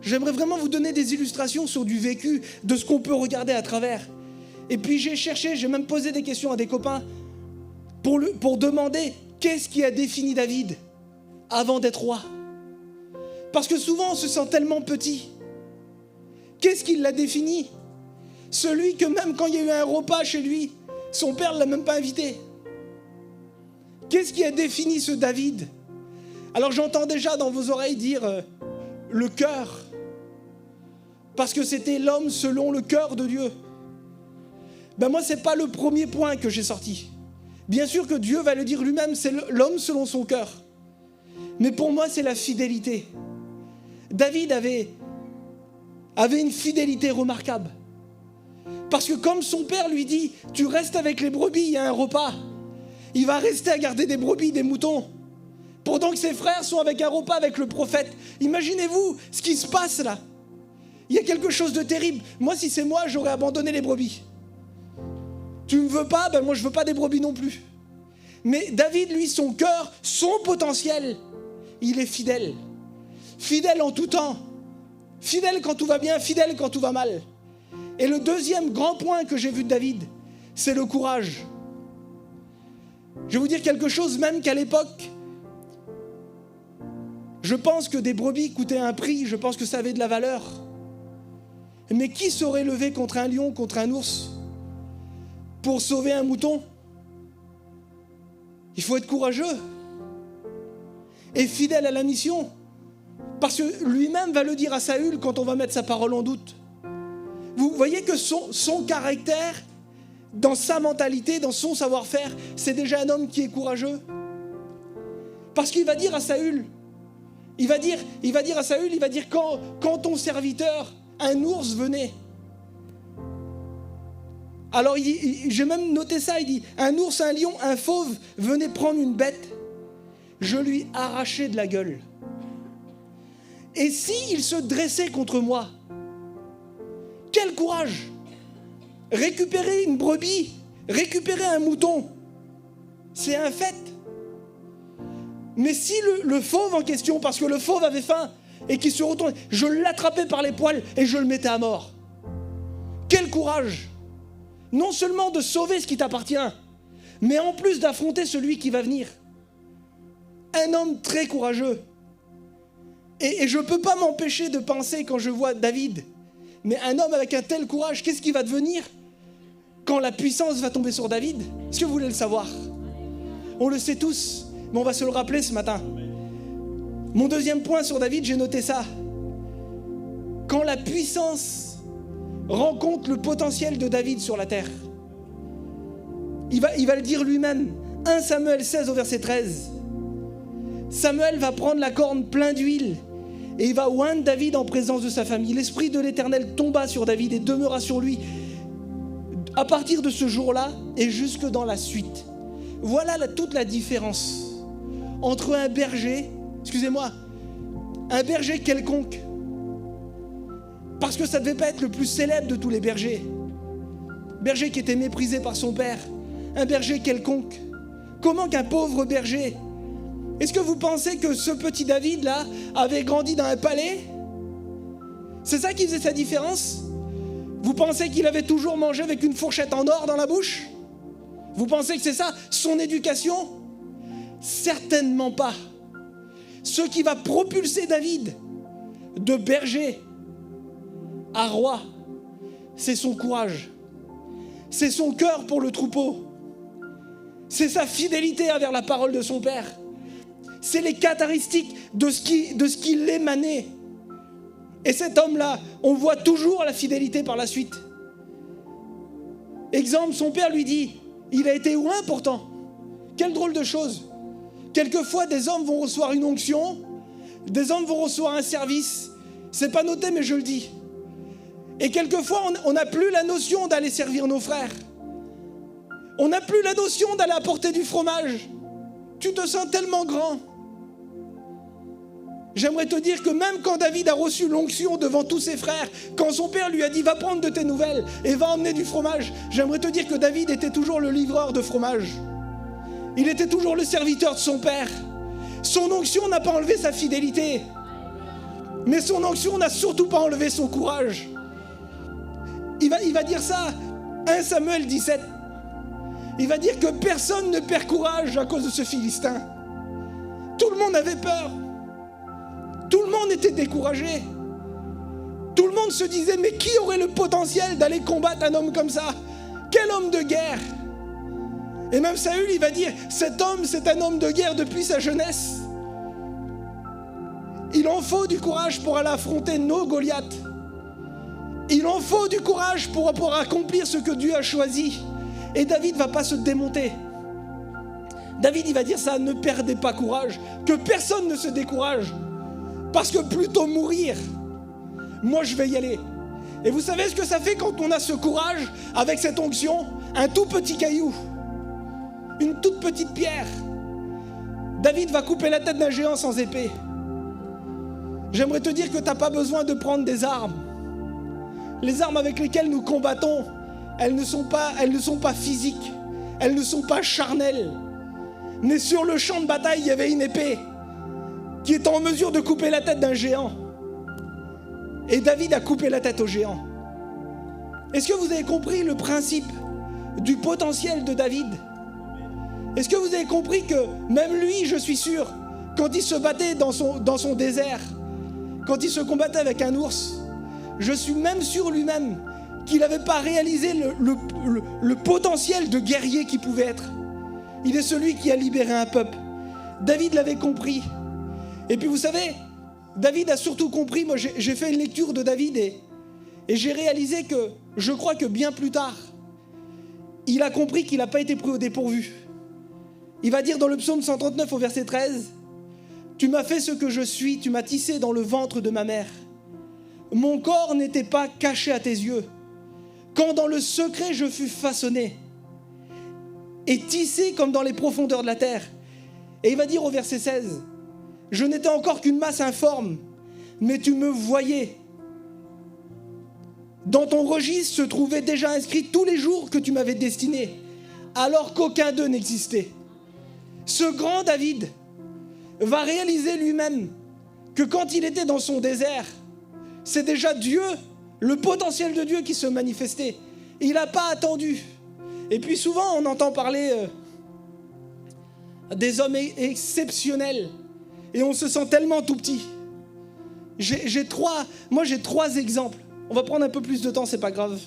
J'aimerais vraiment vous donner des illustrations sur du vécu, de ce qu'on peut regarder à travers. Et puis j'ai même posé des questions à des copains pour demander qu'est-ce qui a défini David avant d'être roi. Parce que souvent on se sent tellement petit. Qu'est-ce qui l'a défini? Celui que même quand il y a eu un repas chez lui, son père ne l'a même pas invité. Qu'est-ce qui a défini ce David? Alors j'entends déjà dans vos oreilles dire le cœur. Parce que c'était l'homme selon le cœur de Dieu. Ben moi, ce n'est pas le premier point que j'ai sorti. Bien sûr que Dieu va le dire lui-même, c'est l'homme selon son cœur. Mais pour moi, c'est la fidélité. David avait une fidélité remarquable. Parce que comme son père lui dit, tu restes avec les brebis, il y a un repas. Il va rester à garder des brebis, des moutons. Pendant que ses frères sont avec un repas avec le prophète. Imaginez-vous ce qui se passe là. Il y a quelque chose de terrible. Moi, si c'est moi, j'aurais abandonné les brebis. Tu ne me veux pas, ben moi je ne veux pas des brebis non plus. Mais David, lui, son cœur, son potentiel, il est fidèle. Fidèle en tout temps. Fidèle quand tout va bien, fidèle quand tout va mal. Et le deuxième grand point que j'ai vu de David, c'est le courage. Je vais vous dire quelque chose, même qu'à l'époque, je pense que des brebis coûtaient un prix, je pense que ça avait de la valeur. Mais qui saurait lever contre un lion, contre un ours, pour sauver un mouton? Il faut être courageux et fidèle à la mission. Parce que lui-même va le dire à Saül quand on va mettre sa parole en doute. Vous voyez que son caractère, dans sa mentalité, dans son savoir-faire, c'est déjà un homme qui est courageux. Parce qu'il va dire à Saül, il va dire quand ton serviteur, un ours venait. Alors j'ai même noté ça, il dit, un ours, un lion, un fauve venait prendre une bête, je lui arrachais de la gueule. Et s'il se dressait contre moi, quel courage! Récupérer une brebis, récupérer un mouton, c'est un fait. Mais si le fauve en question, parce que le fauve avait faim et qu'il se retournait, je l'attrapais par les poils et je le mettais à mort. Quel courage! Non seulement de sauver ce qui t'appartient, mais en plus d'affronter celui qui va venir. Un homme très courageux. Et je ne peux pas m'empêcher de penser quand je vois David, mais un homme avec un tel courage, qu'est-ce qui va devenir quand la puissance va tomber sur David? Est-ce que vous voulez le savoir? On le sait tous, mais on va se le rappeler ce matin. Mon deuxième point sur David, j'ai noté ça. Quand la puissance rencontre le potentiel de David sur la terre, il va le dire lui-même. 1 Samuel 16 au verset 13. Samuel va prendre la corne plein d'huile et il va oindre David en présence de sa famille. L'Esprit de l'Éternel tomba sur David et demeura sur lui à partir de ce jour-là et jusque dans la suite. Voilà toute la différence entre un berger, un berger quelconque, parce que ça ne devait pas être le plus célèbre de tous les bergers, berger qui était méprisé par son père, un berger quelconque. Comment qu'un pauvre berger? Est-ce que vous pensez que ce petit David-là avait grandi dans un palais? C'est ça qui faisait sa différence? Vous pensez qu'il avait toujours mangé avec une fourchette en or dans la bouche? Vous pensez que c'est ça son éducation? Certainement pas. Ce qui va propulser David de berger à roi, c'est son courage, c'est son cœur pour le troupeau, c'est sa fidélité envers la parole de son père, c'est les caractéristiques de ce qu'il émanait. Et cet homme-là, on voit toujours la fidélité par la suite. Exemple, son père lui dit, il a été oint pourtant. Quelle drôle de chose. Quelquefois, des hommes vont recevoir une onction, des hommes vont recevoir un service. C'est pas noté, mais je le dis. Et quelquefois, on n'a plus la notion d'aller servir nos frères. On n'a plus la notion d'aller apporter du fromage. Tu te sens tellement grand. J'aimerais te dire que même quand David a reçu l'onction devant tous ses frères, quand son père lui a dit « Va prendre de tes nouvelles et va emmener du fromage », j'aimerais te dire que David était toujours le livreur de fromage. Il était toujours le serviteur de son père. Son onction n'a pas enlevé sa fidélité. Mais son onction n'a surtout pas enlevé son courage. Il va dire ça, 1 Samuel 17. Il va dire que personne ne perd courage à cause de ce Philistin. Tout le monde avait peur. Tout le monde était découragé. Tout le monde se disait, mais qui aurait le potentiel d'aller combattre un homme comme ça? Quel homme de guerre? Et même Saül, il va dire, cet homme, c'est un homme de guerre depuis sa jeunesse. Il en faut du courage pour aller affronter nos Goliaths. Il en faut du courage pour accomplir ce que Dieu a choisi. Et David ne va pas se démonter. David, il va dire ça, ne perdez pas courage, que personne ne se décourage. Parce que plutôt mourir, moi je vais y aller. Et vous savez ce que ça fait quand on a ce courage avec cette onction? Un tout petit caillou, une toute petite pierre. David va couper la tête d'un géant sans épée. J'aimerais te dire que tu n'as pas besoin de prendre des armes. Les armes avec lesquelles nous combattons, elles ne sont pas physiques, elles ne sont pas charnelles. Mais sur le champ de bataille, il y avait une épée qui est en mesure de couper la tête d'un géant. Et David a coupé la tête au géant. Est-ce que vous avez compris le principe du potentiel de David? Est-ce que vous avez compris que même lui, je suis sûr, quand il se battait dans son désert, quand il se combattait avec un ours, je suis même sûr lui-même qu'il n'avait pas réalisé le potentiel de guerrier qu'il pouvait être. Il est celui qui a libéré un peuple. David l'avait compris. Et puis vous savez, David a surtout compris, moi j'ai fait une lecture de David et j'ai réalisé que, je crois que bien plus tard, il a compris qu'il n'a pas été pris au dépourvu. Il va dire dans le psaume 139 au verset 13, « Tu m'as fait ce que je suis, tu m'as tissé dans le ventre de ma mère. Mon corps n'était pas caché à tes yeux, quand dans le secret je fus façonné et tissé comme dans les profondeurs de la terre. » Et il va dire au verset 16, « Je n'étais encore qu'une masse informe, mais tu me voyais. Dans ton registre se trouvaient déjà inscrits tous les jours que tu m'avais destinés, alors qu'aucun d'eux n'existait. » Ce grand David va réaliser lui-même que quand il était dans son désert, c'est déjà Dieu, le potentiel de Dieu qui se manifestait. Il n'a pas attendu. Et puis souvent on entend parler des hommes exceptionnels et on se sent tellement tout petit. J'ai trois exemples. On va prendre un peu plus de temps, c'est pas grave.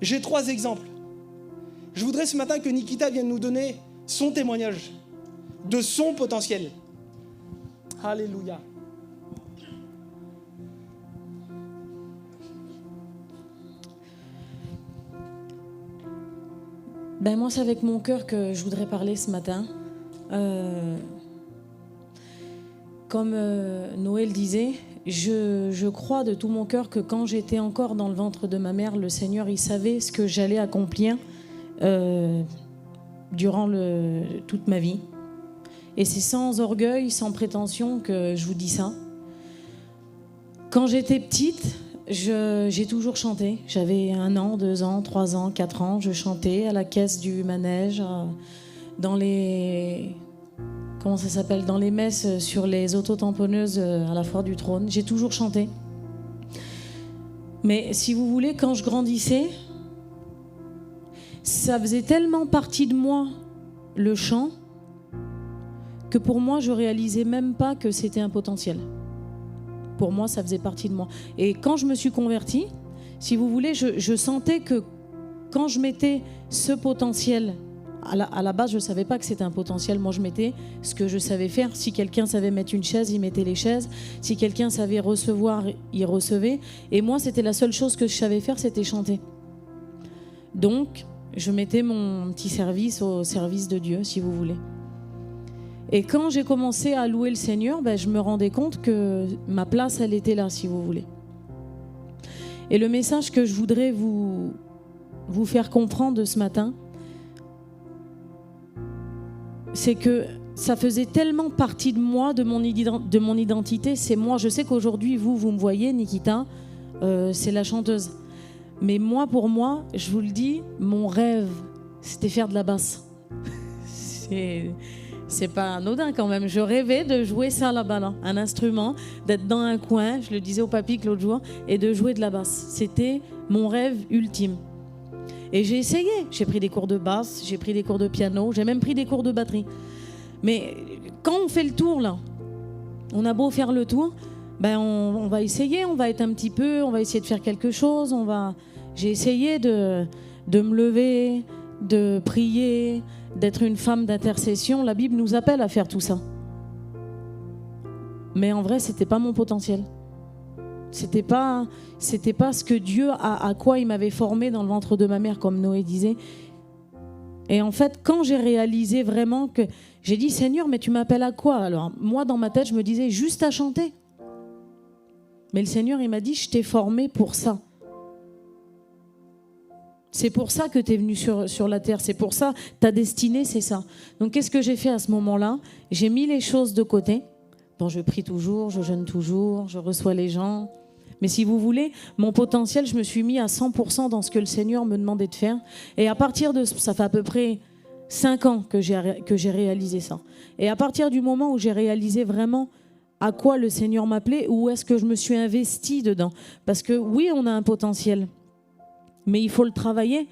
J'ai 3 exemples. Je voudrais ce matin que Nikita vienne nous donner son témoignage de son potentiel. Alléluia. Ben moi, c'est avec mon cœur que je voudrais parler ce matin. Comme Noël disait, je crois de tout mon cœur que quand j'étais encore dans le ventre de ma mère, le Seigneur, il savait ce que j'allais accomplir durant toute ma vie. Et c'est sans orgueil, sans prétention que je vous dis ça. Quand j'étais petite, j'ai toujours chanté. J'avais 1 an, 2 ans, 3 ans, 4 ans. Je chantais à la caisse du manège, dans les... Comment ça s'appelle ? Dans les messes sur les autotamponneuses à la Foire du Trône. J'ai toujours chanté. Mais si vous voulez, quand je grandissais, ça faisait tellement partie de moi, le chant, que pour moi, je réalisais même pas que c'était un potentiel. Pour moi, ça faisait partie de moi. Et quand je me suis convertie, si vous voulez, je sentais que quand je mettais ce potentiel, à la base, je ne savais pas que c'était un potentiel. Moi, je mettais ce que je savais faire. Si quelqu'un savait mettre une chaise, il mettait les chaises. Si quelqu'un savait recevoir, il recevait. Et moi, c'était la seule chose que je savais faire, c'était chanter. Donc, je mettais mon petit service au service de Dieu, si vous voulez. Et quand j'ai commencé à louer le Seigneur, je me rendais compte que ma place, elle était là, si vous voulez. Et le message que je voudrais vous faire comprendre ce matin, c'est que ça faisait tellement partie de moi, de mon identité. C'est moi, je sais qu'aujourd'hui, vous me voyez, Nikita, c'est la chanteuse. Mais moi, pour moi, je vous le dis, mon rêve, c'était faire de la basse. C'est pas anodin quand même. Je rêvais de jouer ça là-bas, là, un instrument, d'être dans un coin, je le disais au papy l'autre jour, et de jouer de la basse. C'était mon rêve ultime. Et j'ai essayé. J'ai pris des cours de basse, j'ai pris des cours de piano, j'ai même pris des cours de batterie. Mais quand on fait le tour, là, on a beau faire le tour, on va essayer, on va être un petit peu, on va essayer de faire quelque chose. J'ai essayé de me lever, de prier, d'être une femme d'intercession. La Bible nous appelle à faire tout ça. Mais en vrai, c'était pas mon potentiel. C'était pas ce que Dieu à quoi il m'avait formé dans le ventre de ma mère, comme Noé disait. Et en fait, quand j'ai réalisé vraiment que j'ai dit, Seigneur, mais tu m'appelles à quoi ? Alors moi, dans ma tête, je me disais juste à chanter. Mais le Seigneur, il m'a dit, je t'ai formé pour ça. C'est pour ça que tu es venu sur la terre. C'est pour ça, ta destinée, c'est ça. Donc, qu'est-ce que j'ai fait à ce moment-là ? J'ai mis les choses de côté. Bon, je prie toujours, je jeûne toujours, je reçois les gens. Mais si vous voulez, mon potentiel, je me suis mis à 100% dans ce que le Seigneur me demandait de faire. Et à partir de... Ça fait à peu près 5 ans que j'ai réalisé ça. Et à partir du moment où j'ai réalisé vraiment à quoi le Seigneur m'appelait, où est-ce que je me suis investie dedans ? Parce que oui, on a un potentiel. Mais il faut le travailler.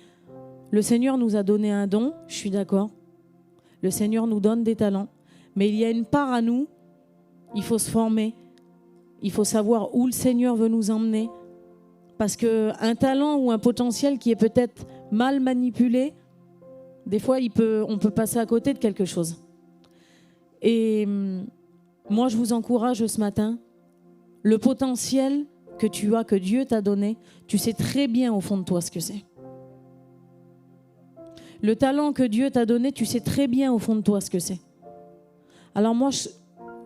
Le Seigneur nous a donné un don, je suis d'accord. Le Seigneur nous donne des talents. Mais il y a une part à nous, il faut se former. Il faut savoir où le Seigneur veut nous emmener. Parce qu'un talent ou un potentiel qui est peut-être mal manipulé, des fois, on peut passer à côté de quelque chose. Et moi, je vous encourage ce matin, le potentiel que tu as, que Dieu t'a donné, tu sais très bien au fond de toi ce que c'est. Le talent que Dieu t'a donné, tu sais très bien au fond de toi ce que c'est. Alors moi,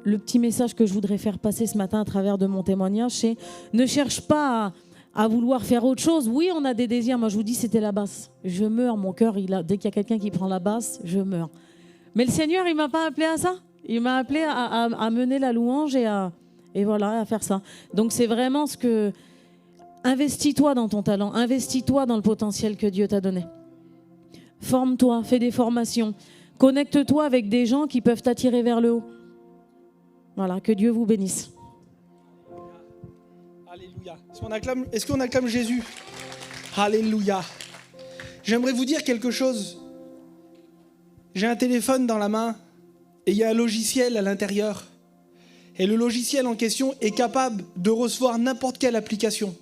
le petit message que je voudrais faire passer ce matin à travers de mon témoignage, c'est ne cherche pas à vouloir faire autre chose. Oui, on a des désirs. Moi, je vous dis, c'était la basse. Je meurs, mon cœur, dès qu'il y a quelqu'un qui prend la basse, je meurs. Mais le Seigneur, il ne m'a pas appelé à ça. Il m'a appelé à mener la louange et voilà, à faire ça. Donc, c'est vraiment ce que... Investis-toi dans ton talent. Investis-toi dans le potentiel que Dieu t'a donné. Forme-toi, fais des formations. Connecte-toi avec des gens qui peuvent t'attirer vers le haut. Voilà, que Dieu vous bénisse. Alléluia. Est-ce qu'on acclame Jésus ? Alléluia. J'aimerais vous dire quelque chose. J'ai un téléphone dans la main et il y a un logiciel à l'intérieur. Et le logiciel en question est capable de recevoir n'importe quelle application.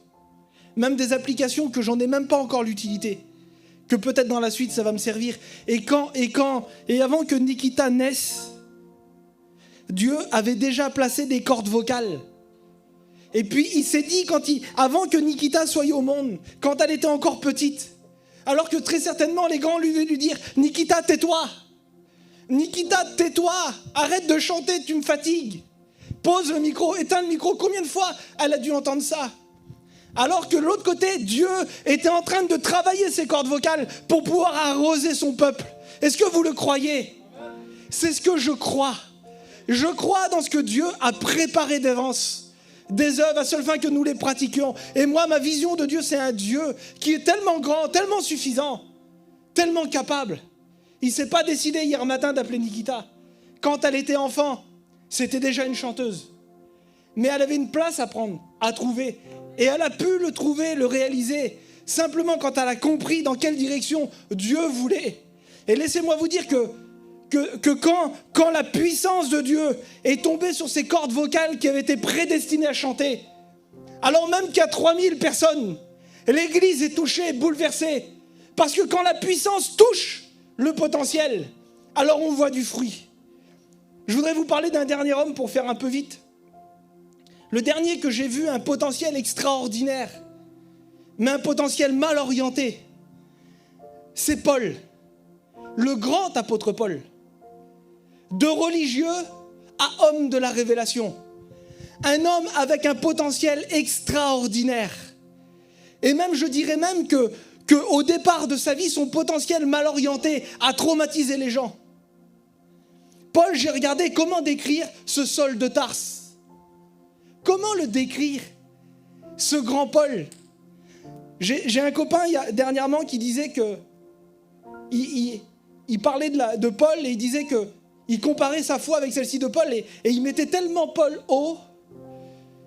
Même des applications que j'en ai même pas encore l'utilité. Que peut-être dans la suite ça va me servir. Et avant que Nikita naisse, Dieu avait déjà placé des cordes vocales. Et puis il s'est dit, avant que Nikita soit au monde, quand elle était encore petite, alors que très certainement les grands lui dire « Nikita, tais-toi ! Nikita, tais-toi ! Arrête de chanter, tu me fatigues ! Pose le micro, éteins le micro !» Combien de fois elle a dû entendre ça ? Alors que de l'autre côté, Dieu était en train de travailler ses cordes vocales pour pouvoir arroser son peuple. Est-ce que vous le croyez ? C'est ce que je crois. Je crois dans ce que Dieu a préparé d'avance. Des œuvres à seule fin que nous les pratiquions. Et moi, ma vision de Dieu, c'est un Dieu qui est tellement grand, tellement suffisant, tellement capable. Il ne s'est pas décidé hier matin d'appeler Nikita. Quand elle était enfant, c'était déjà une chanteuse. Mais elle avait une place à prendre, à trouver. Et elle a pu le trouver, le réaliser, simplement quand elle a compris dans quelle direction Dieu voulait. Et laissez-moi vous dire que quand la puissance de Dieu est tombée sur ces cordes vocales qui avaient été prédestinées à chanter, alors même qu'il y a 3000 personnes, l'église est touchée, bouleversée, parce que quand la puissance touche le potentiel, alors on voit du fruit. Je voudrais vous parler d'un dernier homme pour faire un peu vite. Le dernier que j'ai vu, un potentiel extraordinaire, mais un potentiel mal orienté, c'est Paul, le grand apôtre Paul. De religieux à homme de la révélation. Un homme avec un potentiel extraordinaire. Et même, je dirais même que au départ de sa vie, son potentiel mal orienté a traumatisé les gens. Paul, j'ai regardé comment décrire ce Saul de Tarse. Comment le décrire, ce grand Paul ? J'ai un copain dernièrement qui disait que il parlait de Paul et il disait que il comparait sa foi avec celle-ci de Paul et il mettait tellement Paul haut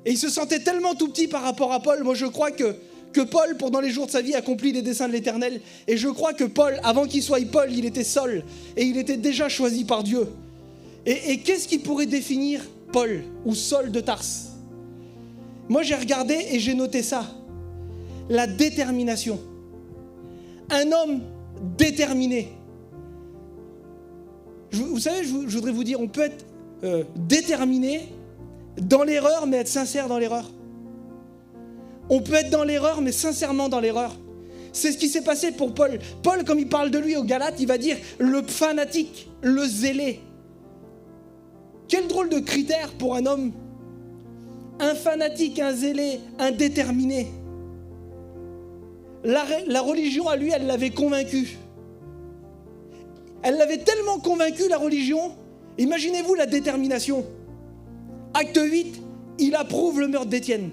et il se sentait tellement tout petit par rapport à Paul. Moi, je crois que Paul, pendant les jours de sa vie, accomplit les desseins de l'Éternel. Et je crois que Paul, avant qu'il soit Paul, il était Saul et il était déjà choisi par Dieu. Et qu'est-ce qui pourrait définir Paul ou Saul de Tarse ? Moi, j'ai regardé et j'ai noté ça. La détermination. Un homme déterminé. Vous savez, je voudrais vous dire, on peut être déterminé dans l'erreur, mais être sincère dans l'erreur. On peut être dans l'erreur, mais sincèrement dans l'erreur. C'est ce qui s'est passé pour Paul. Paul, comme il parle de lui aux Galates, il va dire le fanatique, le zélé. Quel drôle de critère pour un homme. Un fanatique, un zélé, un déterminé. La religion, à lui, elle l'avait convaincu. Elle l'avait tellement convaincu, la religion. Imaginez-vous la détermination. Acte 8, il approuve le meurtre d'Étienne.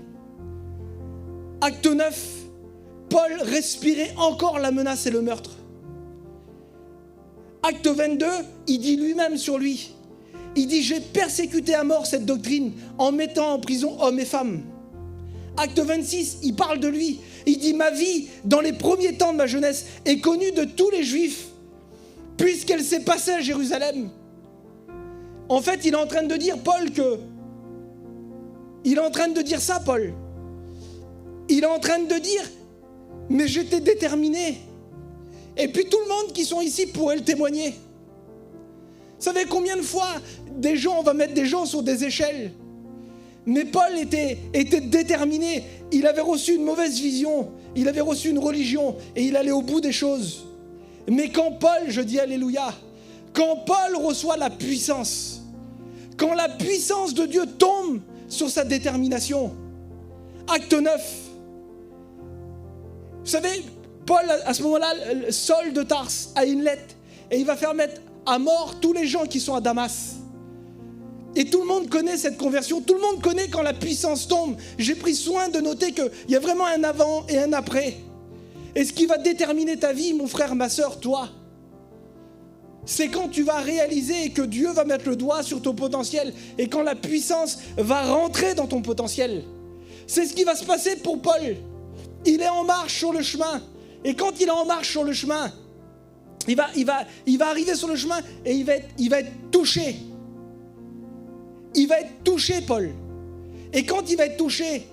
Acte 9, Paul respirait encore la menace et le meurtre. Acte 22, il dit lui-même sur lui. Il dit « J'ai persécuté à mort cette doctrine en mettant en prison hommes et femmes. » Acte 26, il parle de lui. Il dit « Ma vie, dans les premiers temps de ma jeunesse, est connue de tous les Juifs, puisqu'elle s'est passée à Jérusalem. » En fait, il est en train de dire, Paul, que... Il est en train de dire ça, Paul. Il est en train de dire, mais j'étais déterminé. Et puis tout le monde qui sont ici pourrait le témoigner. Vous savez combien de fois on va mettre des gens sur des échelles. Mais Paul était déterminé. Il avait reçu une mauvaise vision. Il avait reçu une religion. Et il allait au bout des choses. Mais quand Paul, je dis alléluia, quand Paul reçoit la puissance, quand la puissance de Dieu tombe sur sa détermination, acte 9, vous savez, Paul, à ce moment-là, Saul de Tarse a une lettre et il va faire mettre à mort tous les gens qui sont à Damas. Et tout le monde connaît cette conversion, tout le monde connaît quand la puissance tombe. J'ai pris soin de noter qu'il y a vraiment un avant et un après. Et ce qui va déterminer ta vie, mon frère, ma sœur, toi, c'est quand tu vas réaliser que Dieu va mettre le doigt sur ton potentiel et quand la puissance va rentrer dans ton potentiel. C'est ce qui va se passer pour Paul. Il est en marche sur le chemin. Et quand il est en marche sur le chemin, il va arriver sur le chemin et il va être touché. Il va être touché, Paul. Et quand il va être touché,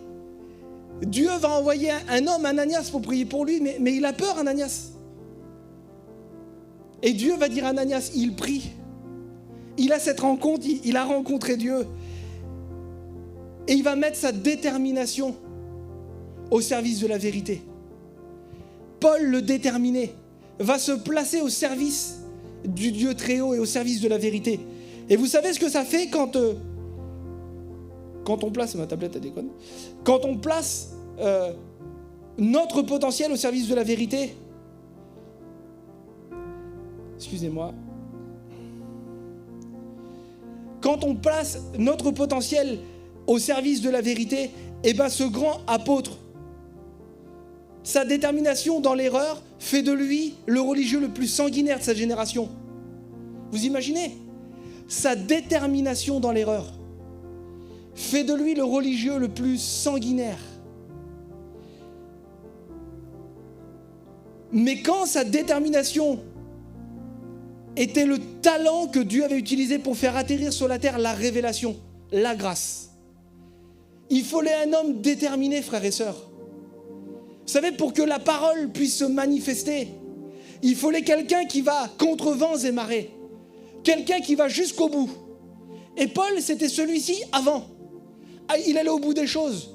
Dieu va envoyer un homme, Ananias, pour prier pour lui, mais il a peur, Ananias. Et Dieu va dire à Ananias, il prie. il a cette rencontre, il a rencontré Dieu. Et il va mettre sa détermination au service de la vérité. Paul, le déterminé, va se placer au service du Dieu très haut et au service de la vérité. Et vous savez ce que ça fait quand on place, ma tablette elle déconne, quand on place notre potentiel au service de la vérité. Excusez-moi. Quand on place notre potentiel au service de la vérité, eh bien ce grand apôtre, sa détermination dans l'erreur fait de lui le religieux le plus sanguinaire de sa génération. Vous imaginez ? Sa détermination dans l'erreur fait de lui le religieux le plus sanguinaire. Mais quand sa détermination était le talent que Dieu avait utilisé pour faire atterrir sur la terre la révélation, la grâce, il fallait un homme déterminé, frères et sœurs. Vous savez, pour que la parole puisse se manifester, il fallait quelqu'un qui va contre vents et marées, quelqu'un qui va jusqu'au bout. Et Paul, c'était celui-ci avant. Il allait au bout des choses.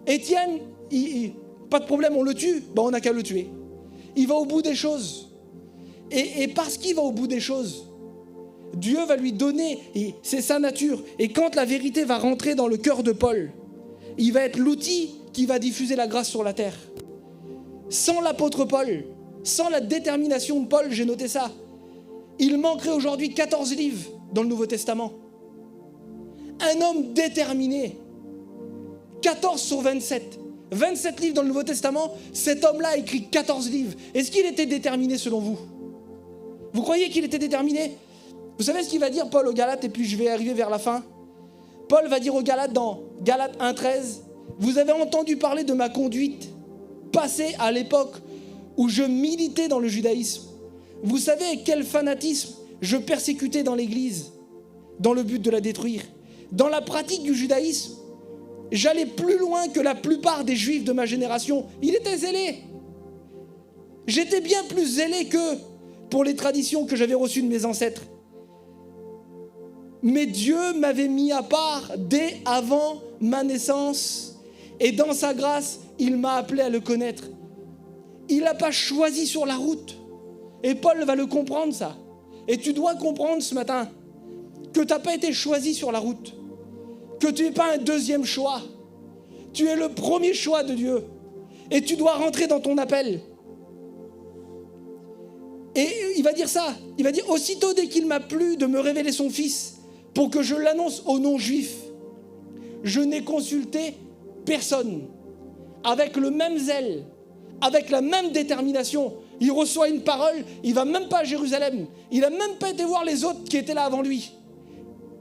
Étienne, pas de problème, on le tue, on n'a qu'à le tuer. Il va au bout des choses. Et parce qu'il va au bout des choses, Dieu va lui donner, et c'est sa nature. Et quand la vérité va rentrer dans le cœur de Paul, il va être l'outil qui va diffuser la grâce sur la terre. Sans l'apôtre Paul, sans la détermination de Paul, j'ai noté ça, il manquerait aujourd'hui 14 livres dans le Nouveau Testament. Un homme déterminé, 14 sur 27. 27 livres dans le Nouveau Testament, cet homme-là a écrit 14 livres. Est-ce qu'il était déterminé selon vous ? Vous croyez qu'il était déterminé ? Vous savez ce qu'il va dire Paul aux Galates, et puis je vais arriver vers la fin. Paul va dire aux Galates dans Galates 1,13, « Vous avez entendu parler de ma conduite passée à l'époque où je militais dans le judaïsme. Vous savez avec quel fanatisme je persécutais dans l'Église, dans le but de la détruire. Dans la pratique du judaïsme, j'allais plus loin que la plupart des juifs de ma génération. Il était zélé. J'étais bien plus zélé qu'eux pour les traditions que j'avais reçues de mes ancêtres. Mais Dieu m'avait mis à part dès avant ma naissance. Et dans sa grâce, il m'a appelé à le connaître. Il n'a pas choisi sur la route. Et Paul va le comprendre, ça. Et tu dois comprendre ce matin que tu n'as pas été choisi sur la route. Que tu n'es pas un deuxième choix. Tu es le premier choix de Dieu. Et tu dois rentrer dans ton appel. Et il va dire ça. Il va dire, aussitôt dès qu'il m'a plu de me révéler son Fils, pour que je l'annonce aux non-juifs, je n'ai consulté personne. Avec le même zèle, avec la même détermination. Il reçoit une parole, il ne va même pas à Jérusalem. Il n'a même pas été voir les autres qui étaient là avant lui.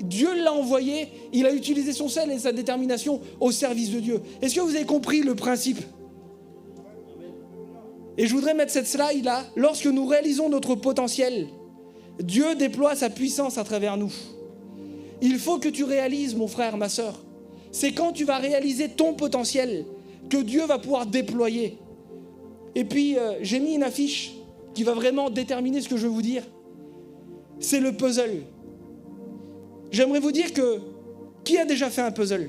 Dieu l'a envoyé, il a utilisé son zèle et sa détermination au service de Dieu. Est-ce que vous avez compris le principe ? Et je voudrais mettre cette slide là. Lorsque nous réalisons notre potentiel, Dieu déploie sa puissance à travers nous. Il faut que tu réalises, mon frère, ma sœur, c'est quand tu vas réaliser ton potentiel que Dieu va pouvoir déployer. Et puis, j'ai mis une affiche qui va vraiment déterminer ce que je veux vous dire. C'est le puzzle. J'aimerais vous dire que, qui a déjà fait un puzzle ?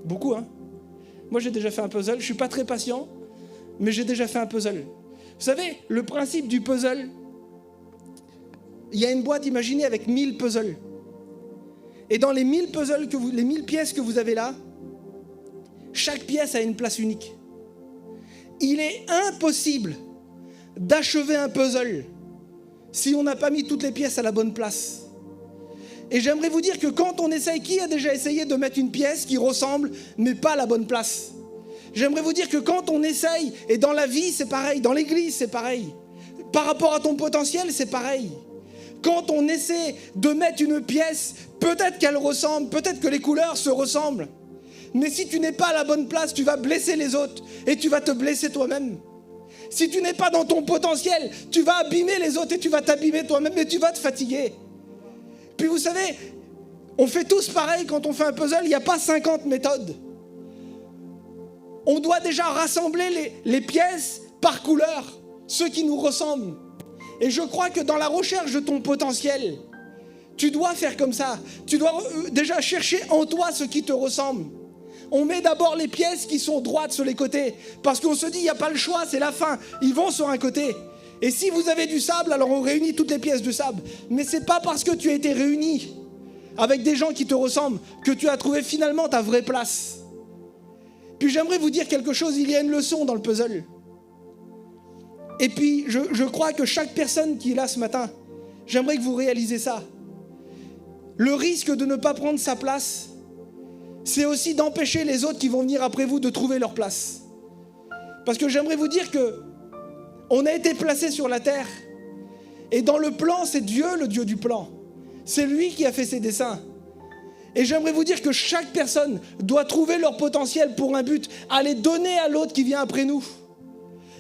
Beaucoup, hein ? Moi, j'ai déjà fait un puzzle. Je ne suis pas très patient, mais j'ai déjà fait un puzzle. Vous savez, le principe du puzzle, il y a une boîte, imaginez, avec 1000 puzzles. Et dans les 1000 puzzles, les 1000 pièces que vous avez là, chaque pièce a une place unique. Il est impossible d'achever un puzzle si on n'a pas mis toutes les pièces à la bonne place. Et j'aimerais vous dire que quand on essaye, qui a déjà essayé de mettre une pièce qui ressemble, mais pas à la bonne place ? J'aimerais vous dire que quand on essaye, et dans la vie c'est pareil, dans l'église c'est pareil, par rapport à ton potentiel c'est pareil. Quand on essaie de mettre une pièce, peut-être qu'elle ressemble, peut-être que les couleurs se ressemblent. Mais si tu n'es pas à la bonne place, tu vas blesser les autres et tu vas te blesser toi-même. Si tu n'es pas dans ton potentiel, tu vas abîmer les autres et tu vas t'abîmer toi-même et tu vas te fatiguer. Puis vous savez, on fait tous pareil quand on fait un puzzle, il n'y a pas 50 méthodes. On doit déjà rassembler les pièces par couleur, ceux qui nous ressemblent. Et je crois que dans la recherche de ton potentiel, tu dois faire comme ça. Tu dois déjà chercher en toi ce qui te ressemble. On met d'abord les pièces qui sont droites sur les côtés. Parce qu'on se dit, il n'y a pas le choix, c'est la fin. Ils vont sur un côté. Et si vous avez du sable, alors on réunit toutes les pièces de sable. Mais ce n'est pas parce que tu as été réuni avec des gens qui te ressemblent que tu as trouvé finalement ta vraie place. Puis j'aimerais vous dire quelque chose, il y a une leçon dans le puzzle. Et puis je crois que chaque personne qui est là ce matin, j'aimerais que vous réalisez ça. Le risque de ne pas prendre sa place, c'est aussi d'empêcher les autres qui vont venir après vous de trouver leur place. Parce que j'aimerais vous dire que on a été placé sur la terre. Et dans le plan, c'est Dieu, le Dieu du plan. C'est lui qui a fait ses desseins. Et j'aimerais vous dire que chaque personne doit trouver leur potentiel pour un but, à les donner à l'autre qui vient après nous.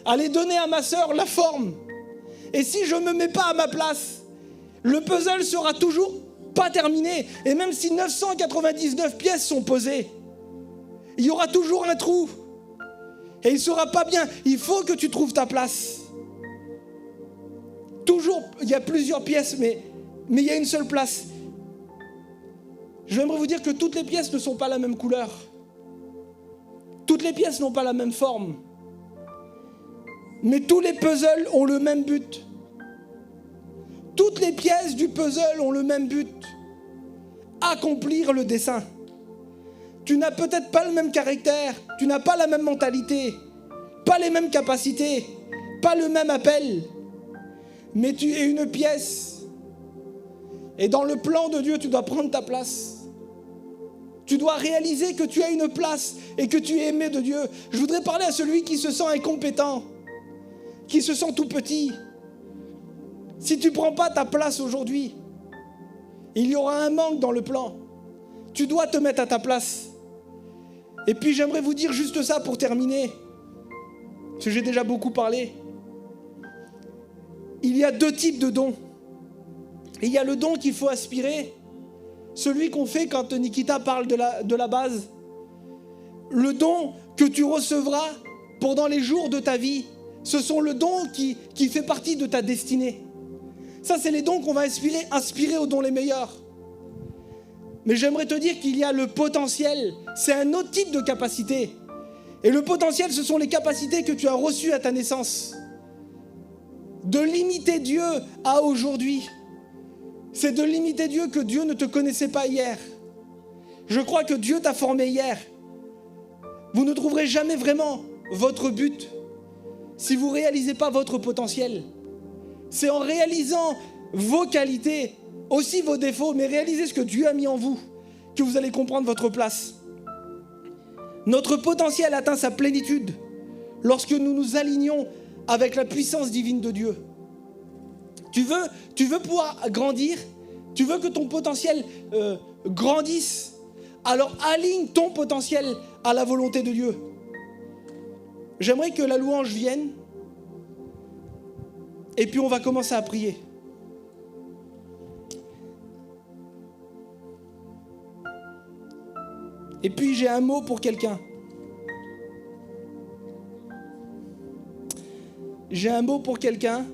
À les donner à ma sœur la forme. Et si je ne me mets pas à ma place, le puzzle sera toujours pas terminé. Et même si 999 pièces sont posées, il y aura toujours un trou. Et il ne sera pas bien. Il faut que tu trouves ta place. Toujours, il y a plusieurs pièces, mais il y a une seule place. J'aimerais vous dire que toutes les pièces ne sont pas la même couleur. Toutes les pièces n'ont pas la même forme. Mais tous les puzzles ont le même but. Toutes les pièces du puzzle ont le même but. Accomplir le dessein. Tu n'as peut-être pas le même caractère, tu n'as pas la même mentalité, pas les mêmes capacités, pas le même appel. Mais tu es une pièce. Et dans le plan de Dieu, tu dois prendre ta place. Tu dois réaliser que tu as une place et que tu es aimé de Dieu. Je voudrais parler à celui qui se sent incompétent, qui se sent tout petit. Si tu ne prends pas ta place aujourd'hui, il y aura un manque dans le plan. Tu dois te mettre à ta place. Et puis j'aimerais vous dire juste ça pour terminer, parce que j'ai déjà beaucoup parlé. Il y a deux types de dons. Il y a le don qu'il faut aspirer, celui qu'on fait quand Nikita parle de la base. Le don que tu recevras pendant les jours de ta vie, ce sont le don qui fait partie de ta destinée. Ça, c'est les dons qu'on va aspirer aux dons les meilleurs. Mais j'aimerais te dire qu'il y a le potentiel. C'est un autre type de capacité. Et le potentiel, ce sont les capacités que tu as reçues à ta naissance. De limiter Dieu à aujourd'hui, c'est de limiter Dieu que Dieu ne te connaissait pas hier. Je crois que Dieu t'a formé hier. Vous ne trouverez jamais vraiment votre but si vous ne réalisez pas votre potentiel. C'est en réalisant vos qualités, aussi vos défauts, mais réalisez ce que Dieu a mis en vous, que vous allez comprendre votre place. Notre potentiel atteint sa plénitude lorsque nous nous alignons avec la puissance divine de Dieu. Tu veux pouvoir grandir, tu veux que ton potentiel grandisse, alors aligne ton potentiel à la volonté de Dieu. J'aimerais que la louange vienne et puis on va commencer à prier. Et puis j'ai un mot pour quelqu'un. J'ai un mot pour quelqu'un.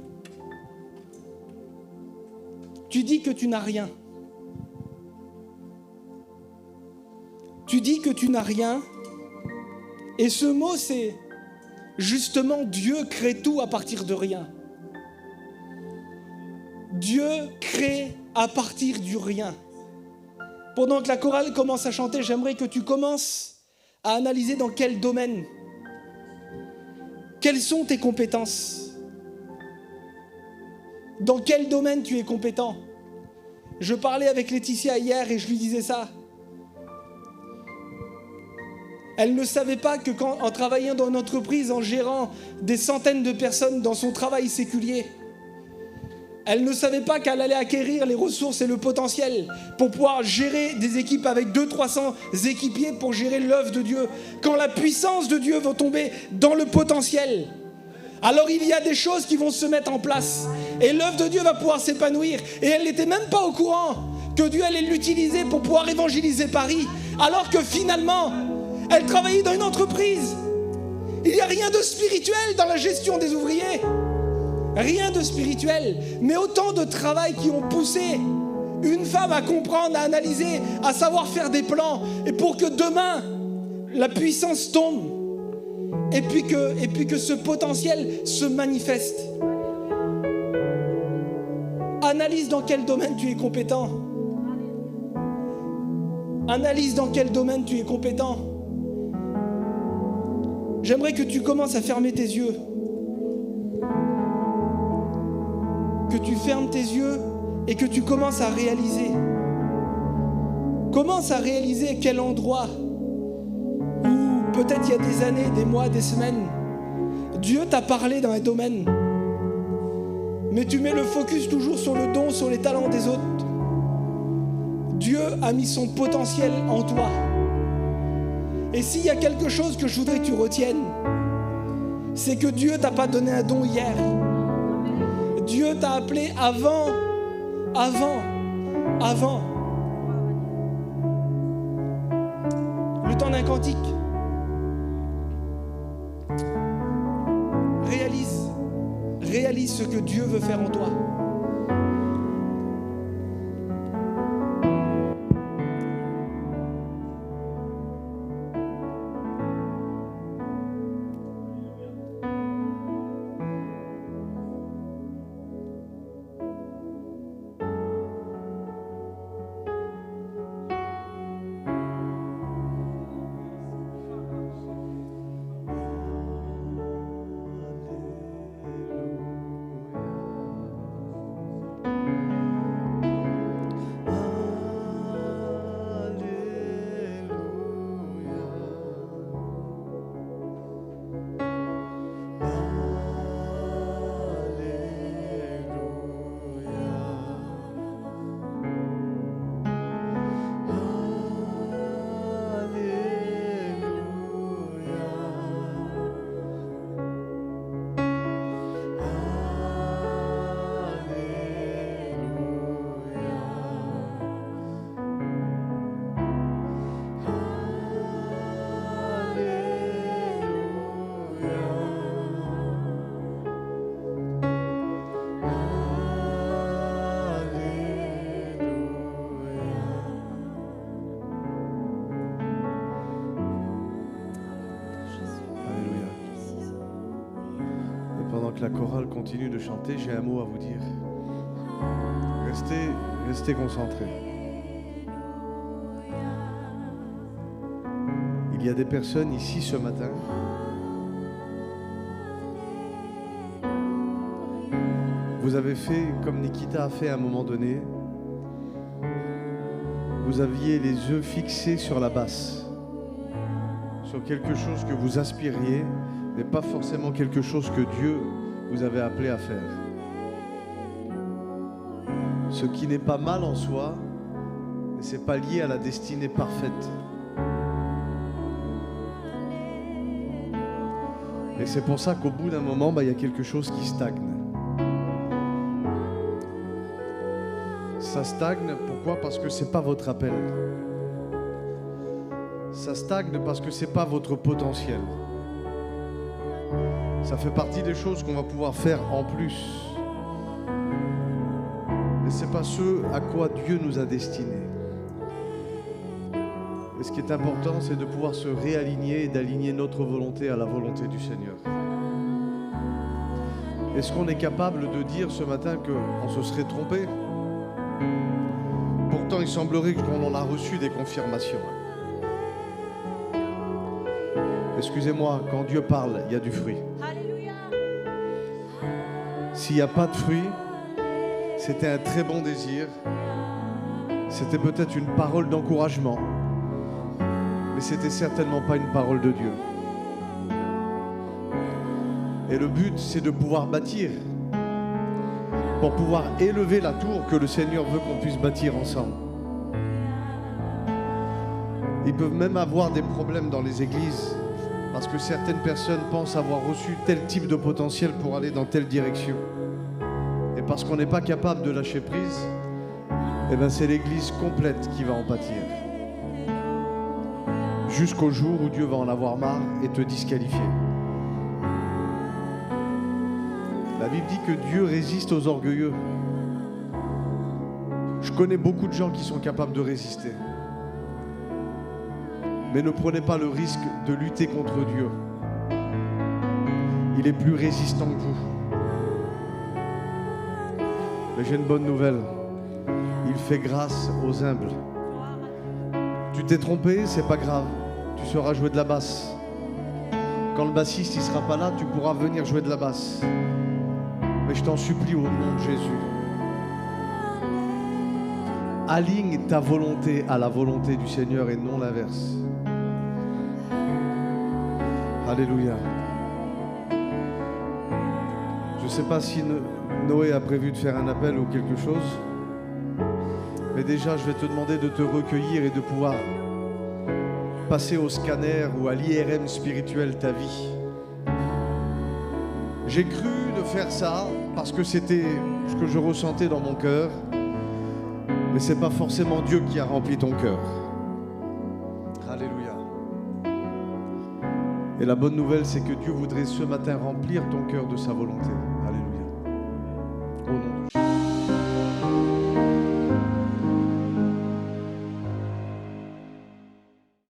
Tu dis que tu n'as rien. Tu dis que tu n'as rien. Et ce mot, c'est justement Dieu crée tout à partir de rien. Dieu crée à partir du rien. Pendant que la chorale commence à chanter, j'aimerais que tu commences à analyser dans quel domaine. Quelles sont tes compétences? Dans quel domaine tu es compétent? Je parlais avec Laetitia hier et je lui disais ça. Elle ne savait pas que en travaillant dans une entreprise, en gérant des centaines de personnes dans son travail séculier, elle ne savait pas qu'elle allait acquérir les ressources et le potentiel pour pouvoir gérer des équipes avec 200-300 équipiers pour gérer l'œuvre de Dieu. Quand la puissance de Dieu va tomber dans le potentiel, alors il y a des choses qui vont se mettre en place. Et l'œuvre de Dieu va pouvoir s'épanouir. Et elle n'était même pas au courant que Dieu allait l'utiliser pour pouvoir évangéliser Paris. Alors que finalement, elle travaillait dans une entreprise. Il n'y a rien de spirituel dans la gestion des ouvriers. Rien de spirituel, mais autant de travail qui ont poussé une femme à comprendre, à analyser, à savoir faire des plans, et pour que demain, la puissance tombe, et puis que ce potentiel se manifeste. Analyse dans quel domaine tu es compétent. Analyse dans quel domaine tu es compétent. J'aimerais que tu commences à fermer tes yeux. Que tu fermes tes yeux et que tu commences à réaliser. Commence à réaliser quel endroit où peut-être il y a des années, des mois, des semaines, Dieu t'a parlé dans un domaine. Mais tu mets le focus toujours sur le don, sur les talents des autres. Dieu a mis son potentiel en toi. Et s'il y a quelque chose que je voudrais que tu retiennes, c'est que Dieu t'a pas donné un don hier. Dieu t'a appelé avant. Le temps d'un cantique. Réalise ce que Dieu veut faire en toi. Que la chorale continue de chanter, j'ai un mot à vous dire. Restez concentrés. Il y a des personnes ici ce matin. Vous avez fait comme Nikita a fait à un moment donné. Vous aviez les yeux fixés sur la basse, sur quelque chose que vous aspiriez, mais pas forcément quelque chose que Dieu vous avez appelé à faire. Ce qui n'est pas mal en soi, mais ce n'est pas lié à la destinée parfaite. Et c'est pour ça qu'au bout d'un moment, il y a quelque chose qui stagne. Ça stagne, pourquoi? Parce que ce n'est pas votre appel. Ça stagne parce que ce n'est pas votre potentiel. Ça fait partie des choses qu'on va pouvoir faire en plus. Mais ce n'est pas ce à quoi Dieu nous a destinés. Et ce qui est important, c'est de pouvoir se réaligner et d'aligner notre volonté à la volonté du Seigneur. Est-ce qu'on est capable de dire ce matin qu'on se serait trompé? Pourtant, il semblerait qu'on en a reçu des confirmations. Excusez-moi, quand Dieu parle, il y a du fruit. S'il n'y a pas de fruit, c'était un très bon désir. C'était peut-être une parole d'encouragement. Mais c'était certainement pas une parole de Dieu. Et le but, c'est de pouvoir bâtir. Pour pouvoir élever la tour que le Seigneur veut qu'on puisse bâtir ensemble. Ils peuvent même avoir des problèmes dans les églises. Parce que certaines personnes pensent avoir reçu tel type de potentiel pour aller dans telle direction. Et parce qu'on n'est pas capable de lâcher prise, eh ben c'est l'église complète qui va en pâtir. Jusqu'au jour où Dieu va en avoir marre et te disqualifier. La Bible dit que Dieu résiste aux orgueilleux. Je connais beaucoup de gens qui sont capables de résister. Mais ne prenez pas le risque de lutter contre Dieu. Il est plus résistant que vous. Mais j'ai une bonne nouvelle. Il fait grâce aux humbles. Tu t'es trompé, c'est pas grave. Tu sauras jouer de la basse. Quand le bassiste il sera pas là, tu pourras venir jouer de la basse. Mais je t'en supplie au nom de Jésus. Aligne ta volonté à la volonté du Seigneur et non l'inverse. Alléluia. Je ne sais pas si Noé a prévu de faire un appel ou quelque chose, mais déjà je vais te demander de te recueillir et de pouvoir passer au scanner ou à l'IRM spirituel ta vie. J'ai cru de faire ça parce que c'était ce que je ressentais dans mon cœur, mais ce n'est pas forcément Dieu qui a rempli ton cœur. Alléluia. Et la bonne nouvelle, c'est que Dieu voudrait ce matin remplir ton cœur de sa volonté. Alléluia.